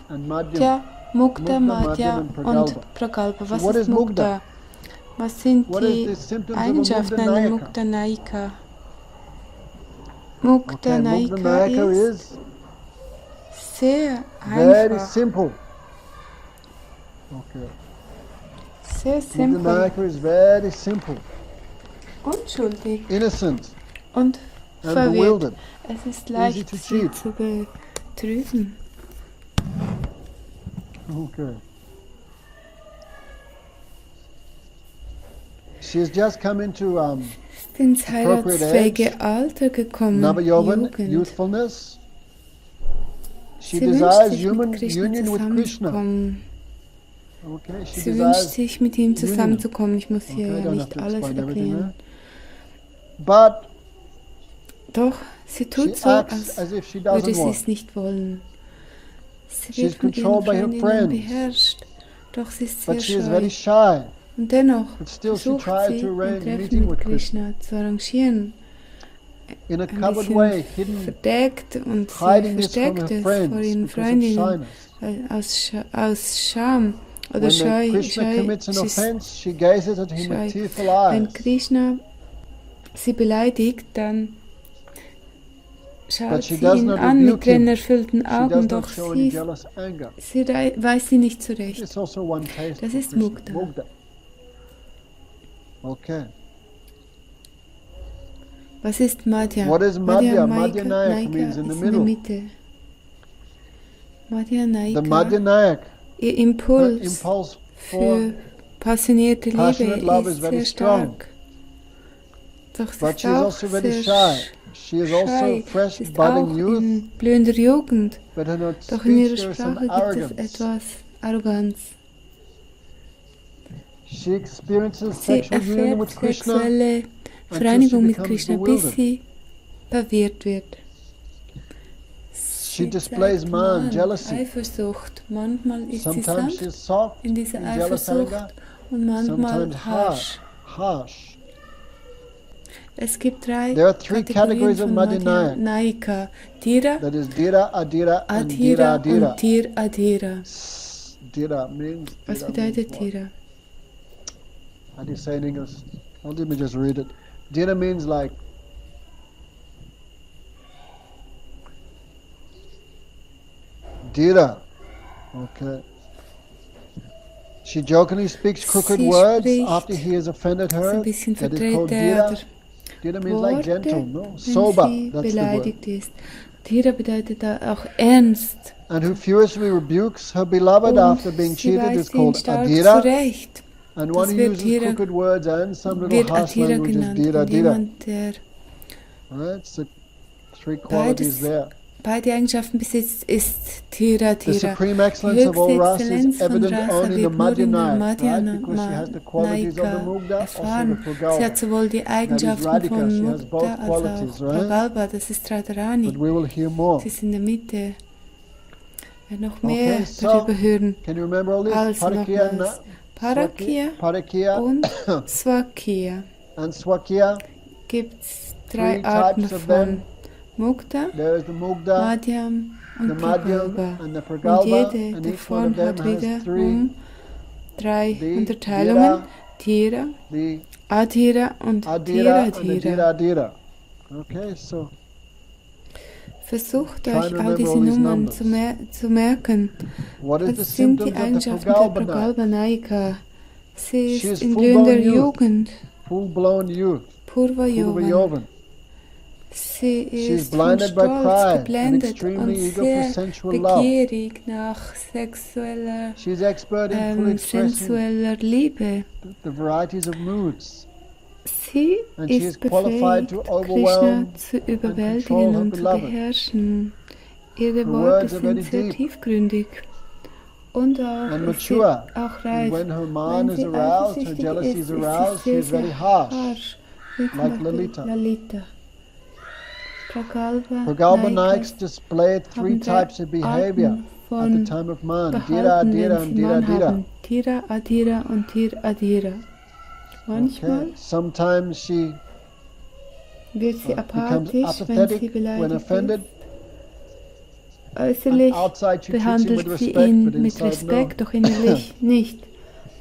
and Madhyam. Mugdha, Mugdha, Madhya Madhyam und und Pragalpa. Was what ist is Mugdha? Mugdha? Was sind What is die the symptoms of a Eigenschaften Mugdha einer Nayaka? Mugdha Nayika? Mugdha Okay, Mugdha Nayika Nayaka ist is sehr very einfach, simple. Okay. sehr Mugdha simpel, Nayaka is very simple, unschuldig innocent, und and verwirrt. bewildered. Es ist Easy leicht, to sie cheat. zu betrügen. Okay. She has just come into Ist ins heiratsfähige Alter gekommen, Navayovan, Jugend. youthfulness. She Sie wünscht desires sich human mit Krishna union with Krishna. zusammenzukommen. Okay, she Sie wünscht desires sich mit ihm zusammenzukommen. Ich muss hier Okay, ja don't have nicht to alles explain everything erklären. there. But Doch, sie she tut so, acts als as if she würde doesn't sie want. es nicht wollen. Sie She's wird von ihren controlled by her Freundinnen friends. beherrscht, doch sie ist sehr But she is scheu. very shy. Und dennoch But still she versucht tried sie, to ein arrange a Treffen meeting mit with Krishna Krishna zu arrangieren. in a Ein covered bisschen way, hidden, verdeckt und sie hiding this from versteckt her es vor friends ihren because of Freundinnen shyness. aus Scham oder When scheu. Krishna commits an Sie ist offense, she gazes at him scheu. with tearful Wenn eyes. Krishna sie beleidigt, dann But schaut she sie does ihn not an mit rebuke him. tränenerfüllten She Augen, does doch not show any sie jealous anger. weiß sie nicht zurecht. It's also one taste Das for ist Krishna. Mugdha. Okay. Was ist Madhya? What is Madhya? Madhya Naika Nayak means in the ist in der middle. Mitte. Madhya The Madhya Naika, Nayak, ihr her Impuls impulse for für passionierte passionate Liebe love ist is very sehr strong. stark. Doch sie But ist she is auch also very sehr shy. She is also scheu. fresh Sie ist budding auch youth, in blühender Jugend. but in her Doch in ihrer speech there is some Sprache gibt es arrogance. etwas Arroganz. She experiences Sie sexual union with erfährt Krishna sexuelle until she Vereinigung mit becomes Krishna, bis bewildered. sie verwirrt wird. She Sie displays zeigt man, jealousy. Eifersucht. Manchmal ist sie Sometimes she sanft is soft in dieser in jealous Eifersucht anger, und manchmal sometimes harsch. harsh. Es gibt drei There are three Kategorien categories of von Madhya Naika. Dhira, That is Dhira, Adhira, and Adhira Dhira, Dhira. und Dhir Adhira. Dhira means. Was Dhira bedeutet means what? Dhira? How do you say in English? Well, let me just read it. Dhira means like Dhira. Okay. She jokingly speaks crooked Sie words spricht after he has offended So her. ein bisschen That is called verdreht Dhira. oder Dhira means like Worte, gentle, no? wenn Sober, sie that's the word. beleidigt ist. Dhira bedeutet da auch ernst. And who furiously rebukes her beloved Und after being sie cheated is weist ihn called stark Adhira. zurecht. And Das one who wird uses Dhira- crooked words and some little Wird harsh Adhira language is genannt. Dhira, Und Dhira. jemand, der Right? So three qualities there. beide Eigenschaften besitzt, ist Dhira, The Dhira. supreme Die excellence of all höchste rasa is Exzellenz von evident Rasa only in the wird nur Madhya in der Nayak, Madhya right? Because she has the qualities of the Naika Mugdha, also the erfahren. Sie hat Pragalpa. sowohl die Eigenschaften Radhika, von she has both Mugdha als qualities, auch right? Pragalpa, das ist Radharani. But we will hear more. Sie ist in der Mitte. Wir noch mehr Okay, so, darüber hören. can you remember all these? Also Parakya, nochmals. Parakya Parakya und Swakya. and Swakya. Gibt es Three drei Arten types of von them. Mugdha, There is the Mugdha, Madhyam the und Madhyam, Pragalpa. and the Und Pragalpa, jede and each one davon of them hat has three. wiederum drei The Unterteilungen. Dhira, The Adhira und Adhira Dhira and the Dhira. Dhira Dhira. Okay, so Versucht Try euch and all remember diese all these Nummern numbers. zu merken. what is the Was sind die symptoms of the Eigenschaften der Pragalpa? Pragalpa Naika? Sie She ist is in full-blown blühender youth. Jugend, Full-blown youth, Purva Yovan. Purva-yovan. Sie She is ist von blinded by Stolz pride and geblendet und extremely eager for sehr sensual love. begierig nach sexueller, She is expert in fully expressing sensueller Liebe. the varieties of moods. Sie And she is ist qualified befähigt, to Krishna overwhelm zu control überwältigen her und zu beloved. beherrschen. Ihre Her Worte words are very sind sehr deep tiefgründig und auch, and ist sie mature. auch And reif. when her mind Wenn is sie aroused, her eifersüchtig jealousy is ist aroused, she sie is sehr, very sehr harsh. wie zum like Beispiel Lalita. Lalita. Pragalpa, Pragalpa Naikas Naiks display three haben drei types of behavior Arten at the von time of man. Dhira, Verhalten, Adhira, wenn and sie Dhira, Mann Dhira. haben. Dhira, Adhira und Dhir Adhira. Manchmal Okay. Sometimes she wird sie becomes apathisch, wenn apathetic sie when beleidigt offended. ist. Äußerlich And outside she treats him behandelt with sie respect, ihn but mit inside no. Respekt, doch innerlich nicht.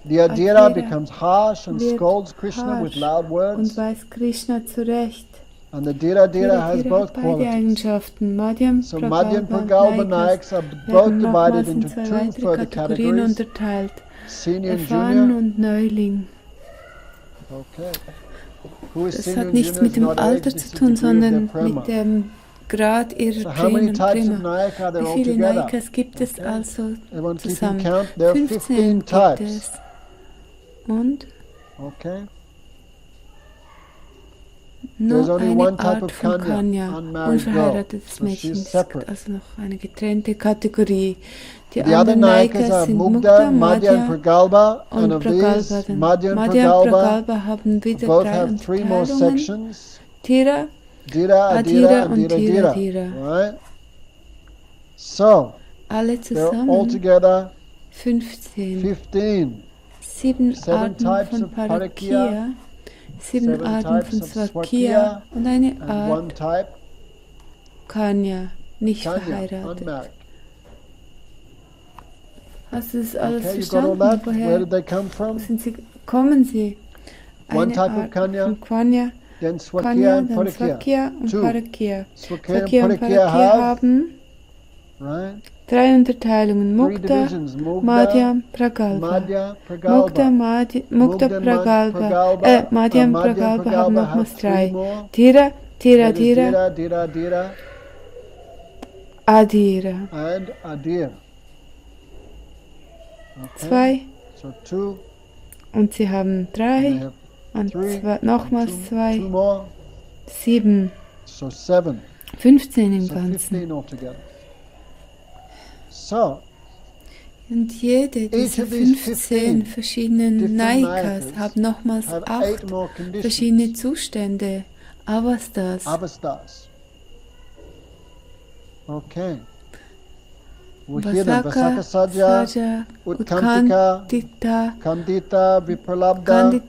The Adhira Adhira becomes harsh and wird scolds Krishna with harsh loud und words. weist Krishna zurecht. And the Dhira Dhira has Dhira both hat beide qualities. Eigenschaften. Madhyam, So Madhya and Pragalpa, Pragalpa Naikas Naiks are werden both divided nochmals in into zwei two weitere further Kategorien categories, unterteilt. Senior and Erfahren Junior. und Neuling. Okay. Who is Das Senior hat and nichts Junior mit is dem not age, Alter this is zu the tun, degree of their sondern prema. mit dem Grad ihrer So how many Tränen. types of Prima. Nayak are there Wie viele altogether? Naikas gibt es Okay. also Everyone keeping zusammen? count? There are 15 15 gibt types. es. Und Okay. nur There's only eine one type Art of von Kanya, Kanya, unmarried girl. unverheiratetes So Mädchen. she's Es gibt separate. also noch eine getrennte Kategorie. Die The other anderen Nayakas Naikas are sind Mugdha, Mugdha, Madhya and Madhya Pragalpa, und and of these, Pragalpa. Dann Madhya and Madhya und Pragalpa Pragalpa haben wieder both drei have three more Unterteilungen. sections, Dhira, Dhira, Adhira, Adhira and und Dhira Dhira Dhira. Dhira. Right? So, Alle there are zusammen altogether 15. 15. 7 7 Arten types von of Parakya, Parakya, 7 7 Arten types von of Swakya Swakya, und eine and Art one type, Kanya, nicht Kanya, verheiratet. unmarried. Hast du das alles Okay, you got all verstanden? that? Where Woher did they come from? kommen sie? One Eine type of Art Kanya, von Kanya, then Swakya Kanya, and dann Parakya. Swakya und Two. Parakya. Swakya and Swakya und Parakya Parakya have, haben right? 3 Unterteilungen. Three Mukta, divisions, Mugdha, Madhya, Pragalpa. Madhya, Mukta, Pragalpa. Mukta, Mugdha, Pragalpa. Pragalpa, Madhya und Madhya and Pragalpa haben Pragalpa nochmals have 3. three more. Dhira, Dira, That is Dira, Dira, Dira, Adira. and Adir. Okay. 2. So 2. Und sie haben 3. Und nochmals 2. 7. So 7. 15 im So Ganzen. 15 altogether. So, und jede dieser 15 verschiedenen Naikas haben nochmals 8 verschiedene Zustände. Avastas. Okay. Vasaka, Saja, Utkantika, Kandita, Vipralabda,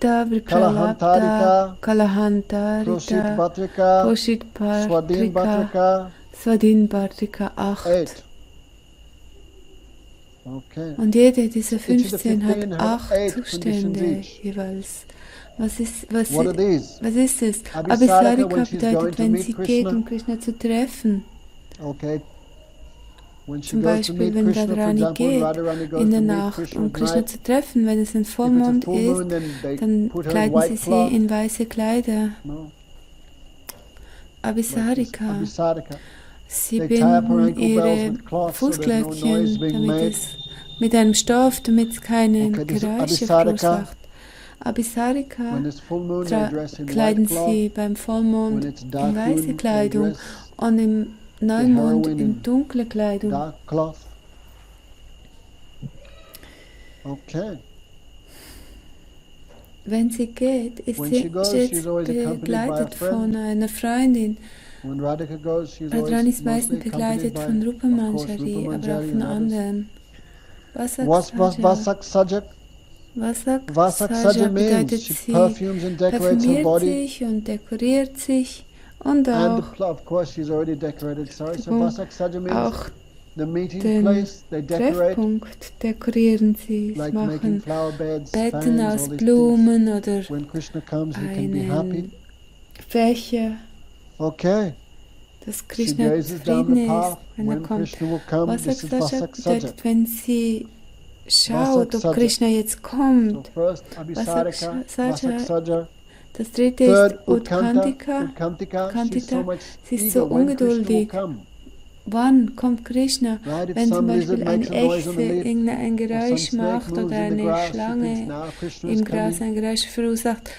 Kalahantarika, Prosit Bhatrika, Swadhin Bhatrika 8. Okay. Und jede dieser 15 hat 8 Zustände jeweils. Was ist es? Abhisarika bedeutet, wenn sie geht, um Krishna zu treffen. Okay. Zum Beispiel, wenn Radharani geht in der Nacht, um Krishna zu treffen, wenn es ein Vollmond ist, dann kleiden sie sie in weiße Kleider. Abhisarika. Sie binden ihre Fußglöckchen mit einem Stoff, damit es keine Geräusche verursacht. Abhisarika kleiden sie beim Vollmond in weiße Kleidung und im Neumond in dunkle Kleidung. Okay. Wenn sie geht, ist sie stets begleitet von einer Freundin. Radharani ist meistens begleitet von Rupa Manjari, aber auch von anderen. Vasak Saja bedeutet, sie parfümiert sich und dekoriert sich. Und auch den Treffpunkt dekorieren sie. Sie machen Betten aus Blumen oder einen Fächer, dass Krishna zufrieden ist, wenn er kommt. Vasak bedeutet, wenn sie schaut, ob Krishna jetzt kommt. Vasak Saja. Das dritte ist Utkantika. Sie ist so ungeduldig. Wann kommt Krishna? Wenn zum Beispiel eine Echse irgendein Geräusch macht oder eine Schlange im Gras ein Geräusch verursacht,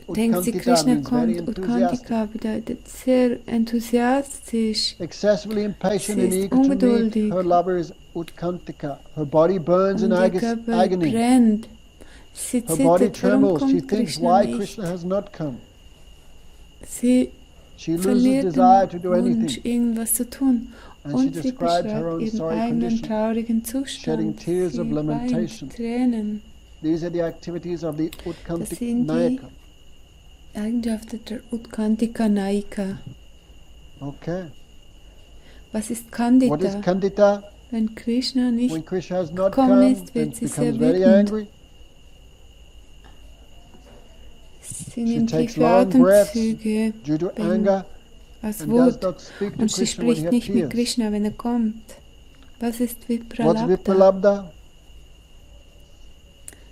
denkt sie, Krishna kommt. Utkantika bedeutet sehr enthusiastisch. Sie ist ungeduldig. Und ihr Körper brennt. Sie zittert, warum kommt Krishna nicht? Sie verliert den Wunsch, irgendwas zu tun. Und sie beschreibt ihren eigenen traurigen Zustand. Sie weint Tränen. Das sind die Eigenschaften der Utkantika Naika. Was ist Kandita? Wenn Krishna nicht gekommen ist, wird sie sehr wütend. Sie nimmt tiefe Atemzüge aus Wut und sie spricht nicht mit Krishna, wenn er kommt. Was ist Vipralabda?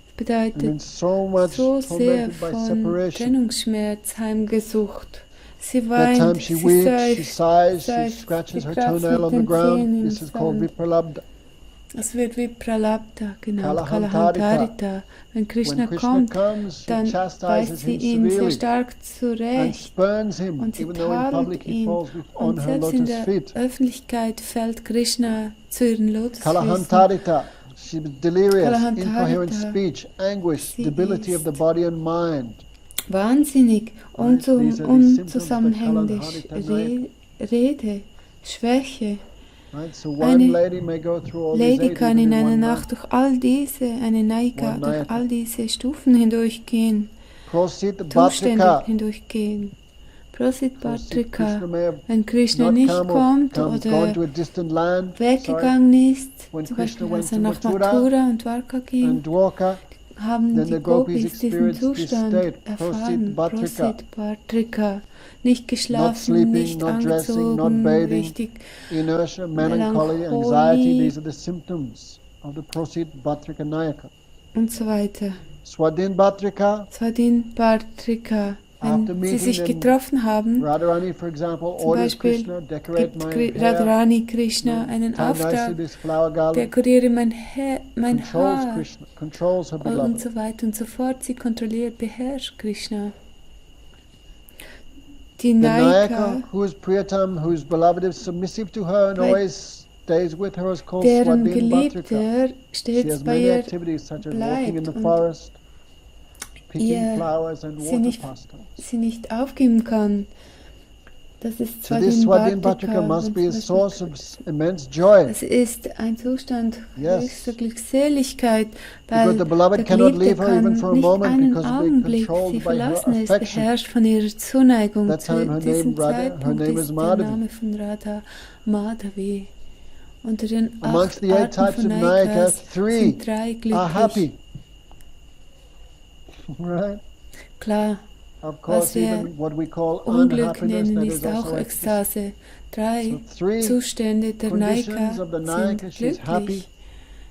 Das bedeutet, so sehr von Trennungsschmerz heimgesucht. Sie weint, sie seufzt, sie kratzt mit den Zähnen im Sand. Es wird Vipralabda genannt, Kalahantarika. Wenn Krishna kommt, dann weist sie ihn sehr stark zurecht und sie tadelt ihn. Und selbst in der Öffentlichkeit fällt Krishna zu ihren Lotusfüßen. She is delirious, incoherent speech, anguish, debility of the body and mind. Wahnsinnig, unzusammenhängende Rede, Schwäche. Eine Lady kann in einer Nacht durch all diese, eine Naika durch all diese Stufen hindurchgehen, Zustände hindurchgehen. Prosit Bhatrika, wenn Krishna nicht kommt oder weggegangen ist, zum Beispiel als er nach Mathura und Dwarka ging, haben die Gopis diesen Zustand erfahren. Prosit Bhatrika, nicht geschlafen, nicht angezogen, richtig Melancholie und so weiter. Swadhin Bhatrika, wenn sie sich getroffen haben, Radharani, for example, zum Beispiel gibt Radharani Krishna einen Auftrag, dekoriere mein Haar und so weiter und so fort. Sie kontrolliert, beherrscht Krishna. Die Nayaka, deren Geliebter stets bei ihr bleibt und sie nicht aufgeben kann. Das ist zwar es ist ein Zustand höchster Glückseligkeit, weil der Geliebte kann nicht einen Augenblick sie verlassen. Er ist beherrscht von ihrer Zuneigung. Zu diesem Zeitpunkt ist der Name von Radha Madhavi. Unter den 8 Arten von Nayikas sind 3 glücklich. Right? Klar, was wir Unglück nennen, ist auch Ekstase. 3 Zustände der Nayika sind glücklich.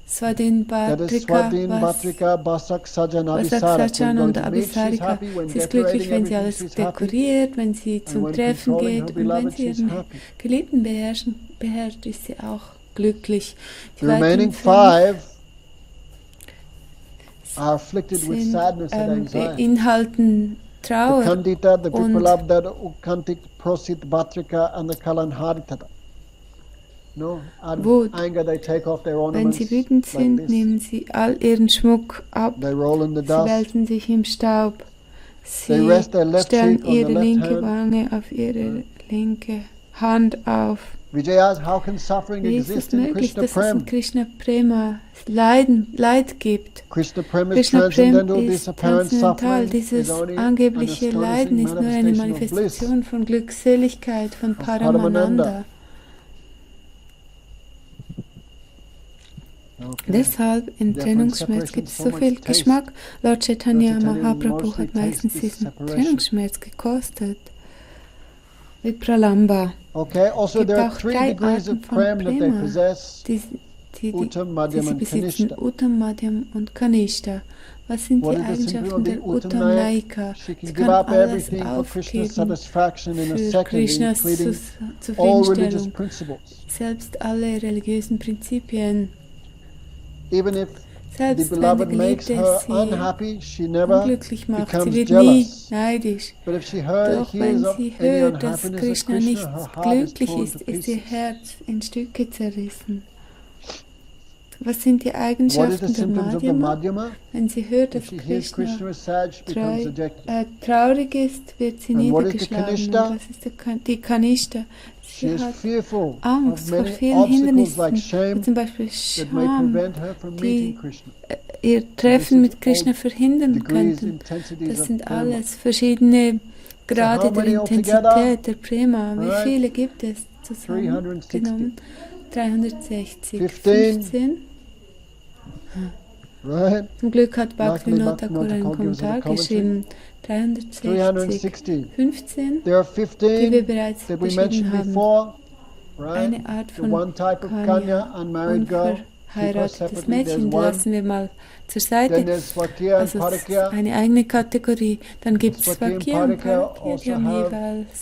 Swadhin, Bhatrika, Vasak, Sajan und Abhisarika. Sie ist glücklich, wenn sie alles dekoriert, wenn sie zum Treffen geht und wenn sie ihren Geliebten beherrscht, ist sie auch glücklich. Die remaining 5 are afflicted with sadness and anxiety. Beinhalten Trauer the Kandita, the Vipralabdha, Ukantik, Prosit, Bhatrika and the Kalanharitata. No, anger, they take off their ornaments. Wenn sie wütend sind, like nehmen sie all ihren Schmuck ab. They roll in the dust. Sie wälzen sich im Staub. Sie stellen ihre linke Wange auf ihre linke Hand auf. Vijayas, how can suffering Wie ist es exist in möglich, Krishna dass es Prem? in Krishna Prema Leid gibt? Krishna Prem is Krishna Prem transcendental. This ist apparent transzendental. suffering Dieses is only angebliche an Leiden ist nur eine Manifestation von Glückseligkeit, von Paramananda. Okay. Deshalb im Trennungsschmerz gibt es so viel Geschmack. Lord Chaitanya Mahaprabhu hat meistens diesen Trennungsschmerz gekostet. Wie Pralamba. Okay, also there are 3 degrees of Prem that they possess. Die Uttam, Madhyam sie and besitzen Kanishta. Uttam, Madhyam und Kanishta. Was sind die Eigenschaften der Uttam Nayika? She Sie can kann give up alles everything for Krishna's aufgeben satisfaction in a für second, Krishnas including all religious Zufriedenstellung. principles. Selbst alle religiösen Prinzipien. Even if the Selbst wenn beloved der makes Geliebte her sie unhappy, she never unglücklich macht. Sie becomes wird nie jealous. neidisch. But if she Doch wenn hears of sie any hört, dass unhappiness of Krishna nicht Krishna, her heart is glücklich torn ist, to ist ihr pieces. Herz in Stücke zerrissen. Was sind die What is the Eigenschaften der symptoms of the Madhyama? Madhyama? Wenn sie hört, dass If she hears Krishna is sad, she becomes dejected. traurig ist, wird sie And what is the niedergeschlagen. Kanishta? Und was ist die Kanishta? She Sie is hat fearful Angst of vor many vielen obstacles Hindernissen, like wie shame zum Beispiel that may Scham, prevent her from die meeting Krishna. ihr Treffen mit Krishna verhindern Degrees, könnten. intensities Das of sind prema. alles verschiedene Grade how der many Intensität altogether? der Prema. Wie Right. viele gibt es zusammengenommen? 360. 15. Right? Zum Glück hat Bhaktivinoda Luckily, Thakura einen Bhaktivinoda Kommentar Thakura geschrieben. 360. 360. 15, There are die wir 15 bereits that we beschrieben mentioned haben. before. Right? Eine Art The von one type of Kanya, Kanya, unmarried girl. unverheiratetes Mädchen, There's die one. lassen wir mal zur Then Seite. there's Swakya and Also es ist Parakya. eine eigene Kategorie. Dann gibt es Swakya and Swakya und Parakya Parakya, die also haben have jeweils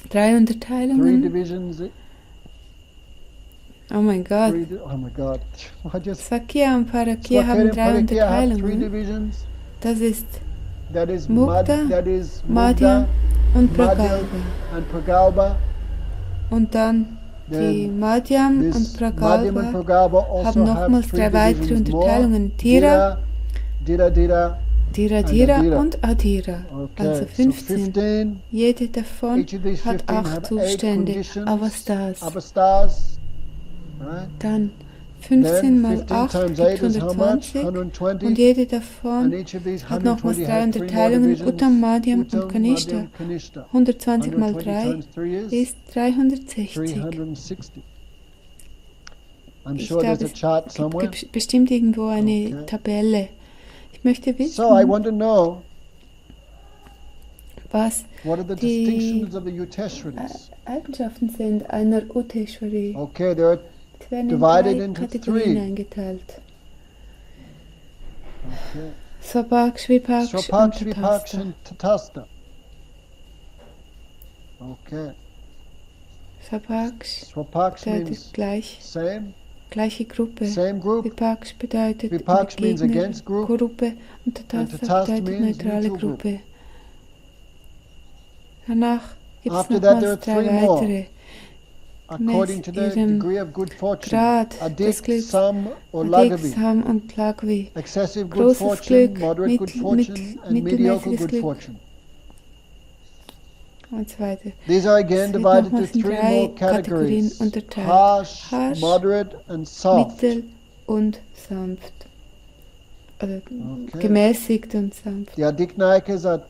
3 3 Unterteilungen. divisions. Oh mein Gott. Oh my God. I just Swakya und Parakya Swakya haben and 3 Parakya have 3 Unterteilungen. divisions. Das ist That is Mukta, that is Madhyam und Madhyam Pragalpa. and Pragalpa. Und dann die Then Madhyam this und Madhyam and Pragalpa Pragalpa also haben nochmals have 3 3 weitere divisions more. Unterteilungen. Tira, Dira, Dira Adira. und Adira. Okay, Also so 15. 15. Jede davon Each of these hat 15 8 have 8 Zustände. conditions. Avastas. Avastas. Right? Dann 15 Then mal 15 8 times gibt 8 is how much? 120. 120. Und jede And davon each of these hat nochmals 120 3 have 3 more Unterteilungen. divisions. Uttam, Madhyam und Uttam, Kanishta. Madhyam, Kanishta. 120 mal 120 3 times 3 ist 360. 360. I'm Ich sure glaube, there's a es chart somewhere. gibt bestimmt irgendwo eine Okay. Tabelle. Ich möchte wissen, So I want to know was what are the die distinctions of the Uteshwaris. Eigenschaften sind einer Uteshwari. Okay, there are Sie werden in divided 3 into Kategorien 3. eingeteilt. Okay. Svapaksh, Vipaksh und Tatastha. Okay. Svapaksh bedeutet gleich, same, gleiche Gruppe. Same group. Vipaksh bedeutet Vipaksh means against group. Gruppe und Tatastha bedeutet neutrale Gruppe. Danach gibt es nochmals 3 weitere. According to the degree of good fortune, Grad Adik, des Glücks, Sam or Adik, Lagavi. Sam und Lagavi. Excessive good Großes fortune, Glück, moderate good fortune, and mediocre good fortune. Und so weiter. These are again divided to 3 more categories: harsh, moderate, and soft. Mittel und sanft. Also gemäßigt und sanft. The Adiknayakas are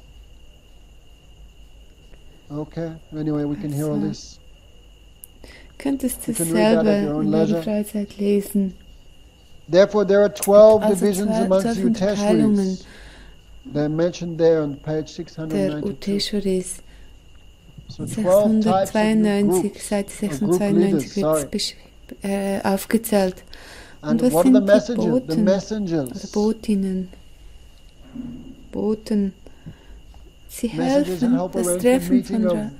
okay. Anyway, we can hear all this. Könntest du selber in deiner Freizeit lesen. Therefore, there are 12 divisions amongst the Uteshwaris. They're mentioned there on page 692. So 692, Seite 692 wird aufgezählt. Und was sind die Boten oder Botinnen? Boten. Sie helfen, das Treffen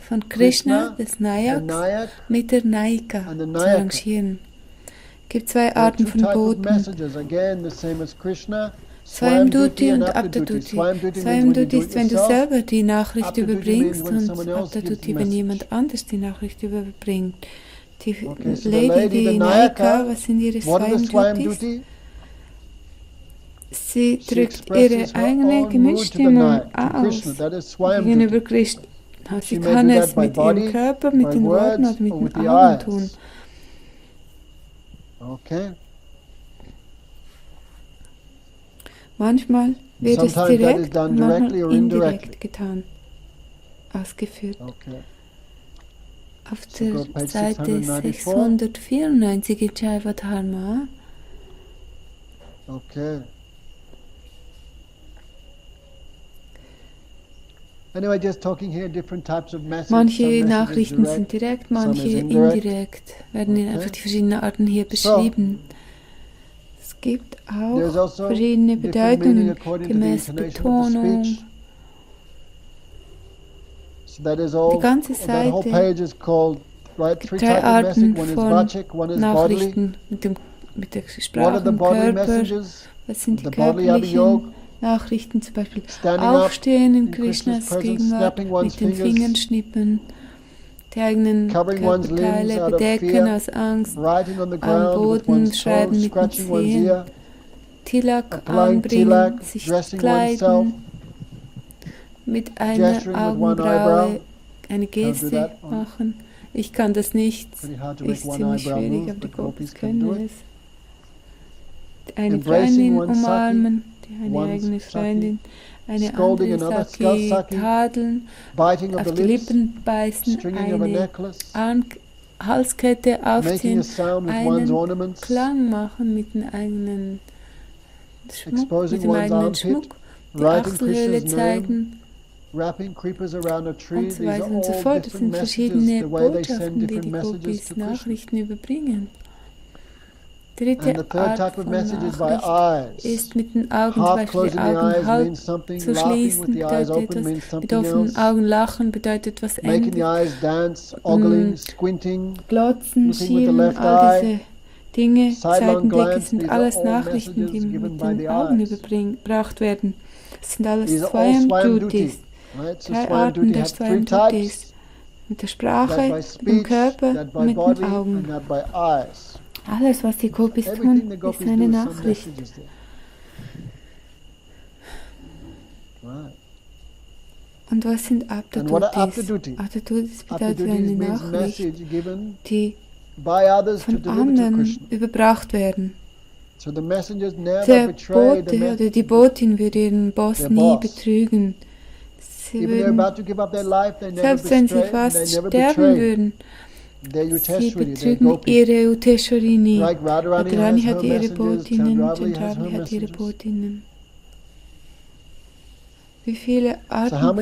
von Krishna, des Nayaks, mit der Nayika zu arrangieren. Es gibt 2 Arten von Boten. Swayamduti und Abdaduti. Swayamduti ist, wenn du selber die Nachricht überbringst, und Abdaduti, wenn jemand anders die Nachricht überbringt. Die Lady Nayika, was sind ihre Swayamdutis? Sie drückt ihre eigene Gemütsstimmung aus gegenüber Krishna. Sie kann es mit ihrem Körper, mit den Worten oder mit den Augen tun. Okay. Manchmal wird es direkt, manchmal indirekt getan, ausgeführt. Okay. Auf der Seite 694 in Jaiva Dharma. Okay. Anyway, just talking here, different types of messages. Manche Nachrichten sind direkt, manche indirekt. Werden einfach die verschiedenen Arten hier beschrieben. Es gibt auch verschiedene Bedeutungen gemäß Betonung. Die ganze Seite gibt 3 Arten von Nachrichten mit der Sprache und Körper. Was sind die körperlichen Nachrichten, zum Beispiel Aufstehen in Krishnas Gegenwart, mit den Fingern schnippen, die eigenen Körperteile bedecken aus Angst, am Boden schreiben mit den Zehen, Tilak anbringen, sich kleiden, mit einer Augenbraue eine Geste machen. Ich kann das nicht, ist ziemlich schwierig, aber die Gopis können es. Eine Freundin umarmen, eine eigene Freundin, eine andere Saki tadeln, auf die Lippen beißen, eine Halskette aufziehen, einen Klang machen mit dem eigenen Schmuck, die Achselhöhle zeigen und so weiter und so fort. Das sind verschiedene Botschaften, die die Gopis Nachrichten überbringen. Dritte Art von Nachricht ist mit den Augen, zum Beispiel die Augen halb zu schließen, bedeutet etwas, mit offenen Augen lachen bedeutet etwas Ähnliches. Glotzen, schielen, all diese Dinge, Seitenblicke sind alles Nachrichten, die mit den Augen überbracht werden. Das sind alles Swayam-Dutis. 3 Arten der Swayam-Dutis. Mit der Sprache, mit dem Körper und mit den Augen. Alles, was die Gopis tun, ist eine Nachricht. Und was sind Abdadutis? Abdadutis bedeutet eine Nachricht, die von anderen überbracht werden. Der Bote oder die Botin würde ihren Boss nie betrügen. Sie würden, selbst wenn sie fast sterben würden, sie betrügen ihre Uteshwarini. Radharani hat ihre Botinnen, Chandrani hat ihre Botinnen. Wie viele Arten von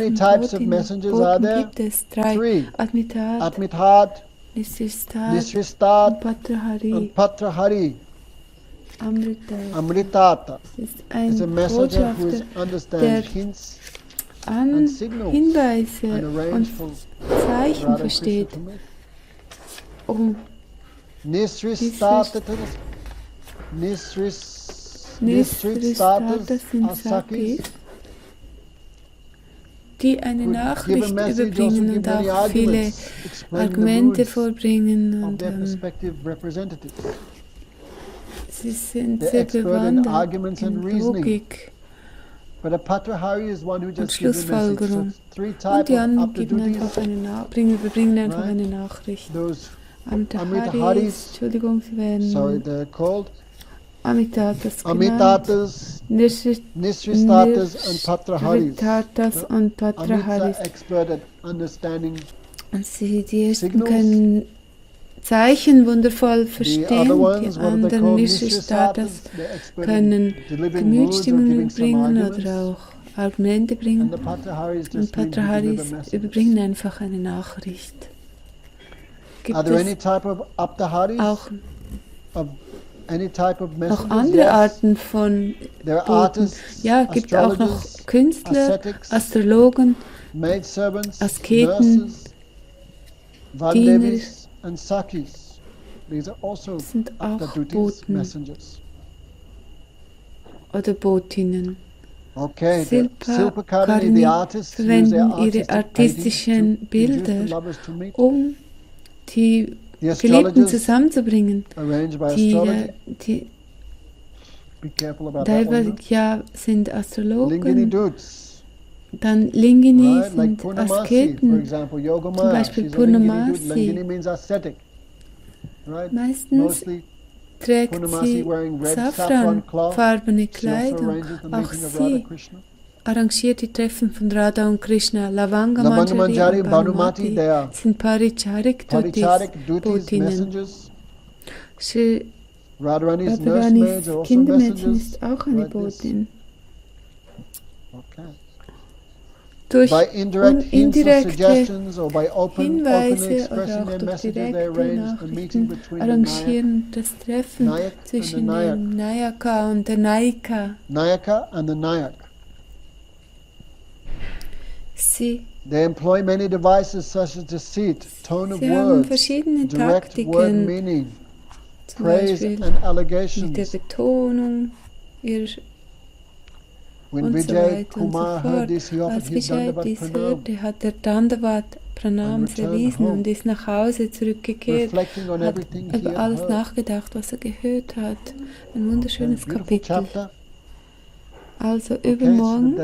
Boten gibt es? 3. Admitat, Nisristat und Patrahari. Amritata. Ist ein It's a messenger who Botschafter, der understands hints and signals Hinweise and a range und from Zeichen Radha versteht, Krishna to me. um Nisristatas sind Sakis, die eine Nachricht überbringen und auch viele Argumente vorbringen. Und sie sind sehr bewandert in Logik und Schlussfolgerung. Und die anderen überbringen einfach eine Nachricht. Amritaharis, Entschuldigung, sie werden Amitatas genannt, Nisristatas und Patraharis. Und die ersten können Zeichen wundervoll verstehen, die anderen Nisristatas können Gemütsstimmungen bringen oder auch Argumente bringen. Und Patraharis überbringen einfach eine Nachricht. Gibt es auch andere Arten von Boten? Ja, gibt auch noch Künstler, Astrologen, Asketen, Diener, sind auch Boten oder Botinnen. Silpakarni verwenden ihre artistischen Bilder, um die Geliebten zusammenzubringen. Die Jaiva sind Astrologen, dann Lingini sind Asketen, zum Beispiel Purnamasi. Meistens trägt sie safranfarbene Kleidung. Auch sie arrangiert die Treffen von Radha und Krishna. Lavanga Manjari und Bhanumati sind Paricharik Botinnen. Radharanis Kindermädchen ist auch eine Botin. Durch indirekte Hinweise oder auch durch direkte Nachrichten arrangieren das Treffen zwischen dem Nayaka und der Nayika. Sie haben verschiedene Taktiken, zum Beispiel mit der Betonung ihrer und so weiter und so fort. Als Vijay dies hörte, hat er Dandavat Pranams erwiesen und ist nach Hause zurückgekehrt, hat über alles nachgedacht, was er gehört hat. Ein wunderschönes Kapitel. Also übermorgen,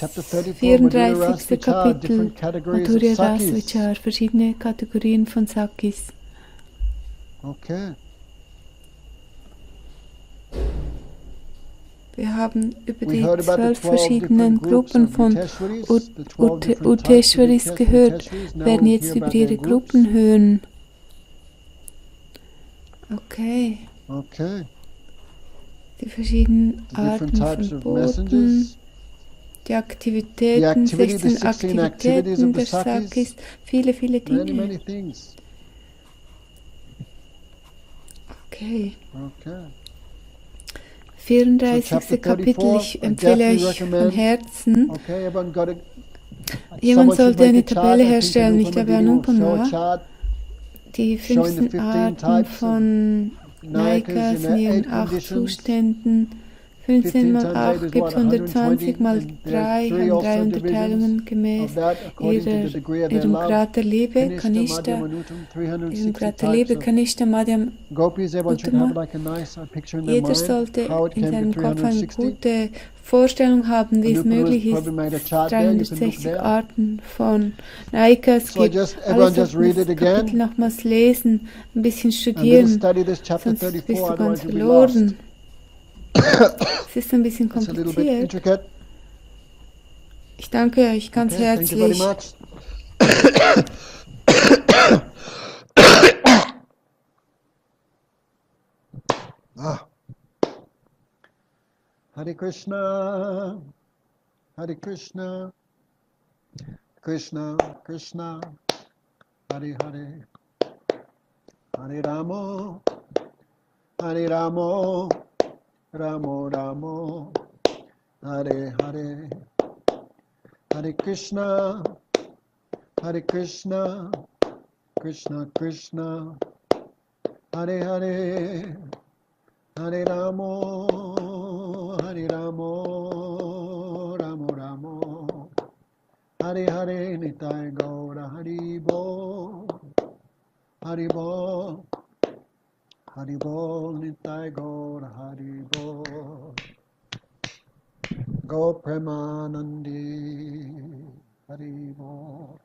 das 34. Kapitel, Madhurya Ras Vichar, verschiedene Kategorien von Sakis. Okay. Wir haben über die 12 verschiedenen Gruppen von Uteshwaris gehört, werden jetzt über ihre Gruppen hören. Okay. Die verschiedenen Arten von Boten, die Aktivitäten, 16 Aktivitäten der Sakis, viele Dinge. Okay. 34. Kapitel, ich empfehle euch von Herzen. Jemand sollte eine Tabelle herstellen, ich glaube Anupama, die 15 Arten von Nayikas in ihren 8 Zuständen. 15 mal 8 gibt 120 mal 3, haben 3 Unterteilungen gemäß ihrem Grad der Liebe, Kanishta, ihrem Grad der Liebe, Kanishta, Madhyam, Uttama. Jeder sollte in seinem Kopf eine gute Vorstellung haben, wie es möglich ist, 360 Arten von Nayikas gibt. Alles auf das Kapitel nochmals lesen, ein bisschen studieren, sonst bist du ganz verloren. Es ist ein bisschen kompliziert. Ich danke euch ganz herzlich. Hare Krishna, Hare Krishna, Krishna Krishna, Hare Hare, Hare Ramo, Hare Ramo, Ramo Ramo, Hare Hare, Hare Krishna, Krishna Krishna, Hare Hare, Hare Ramo, Ramo Ramo, Hare Hare, Nitai Gaura, Hari Bo, Hari Bo, Hari Bo, Nitai Gaura, Hari Bo, Go Premanandi, Hari Bo.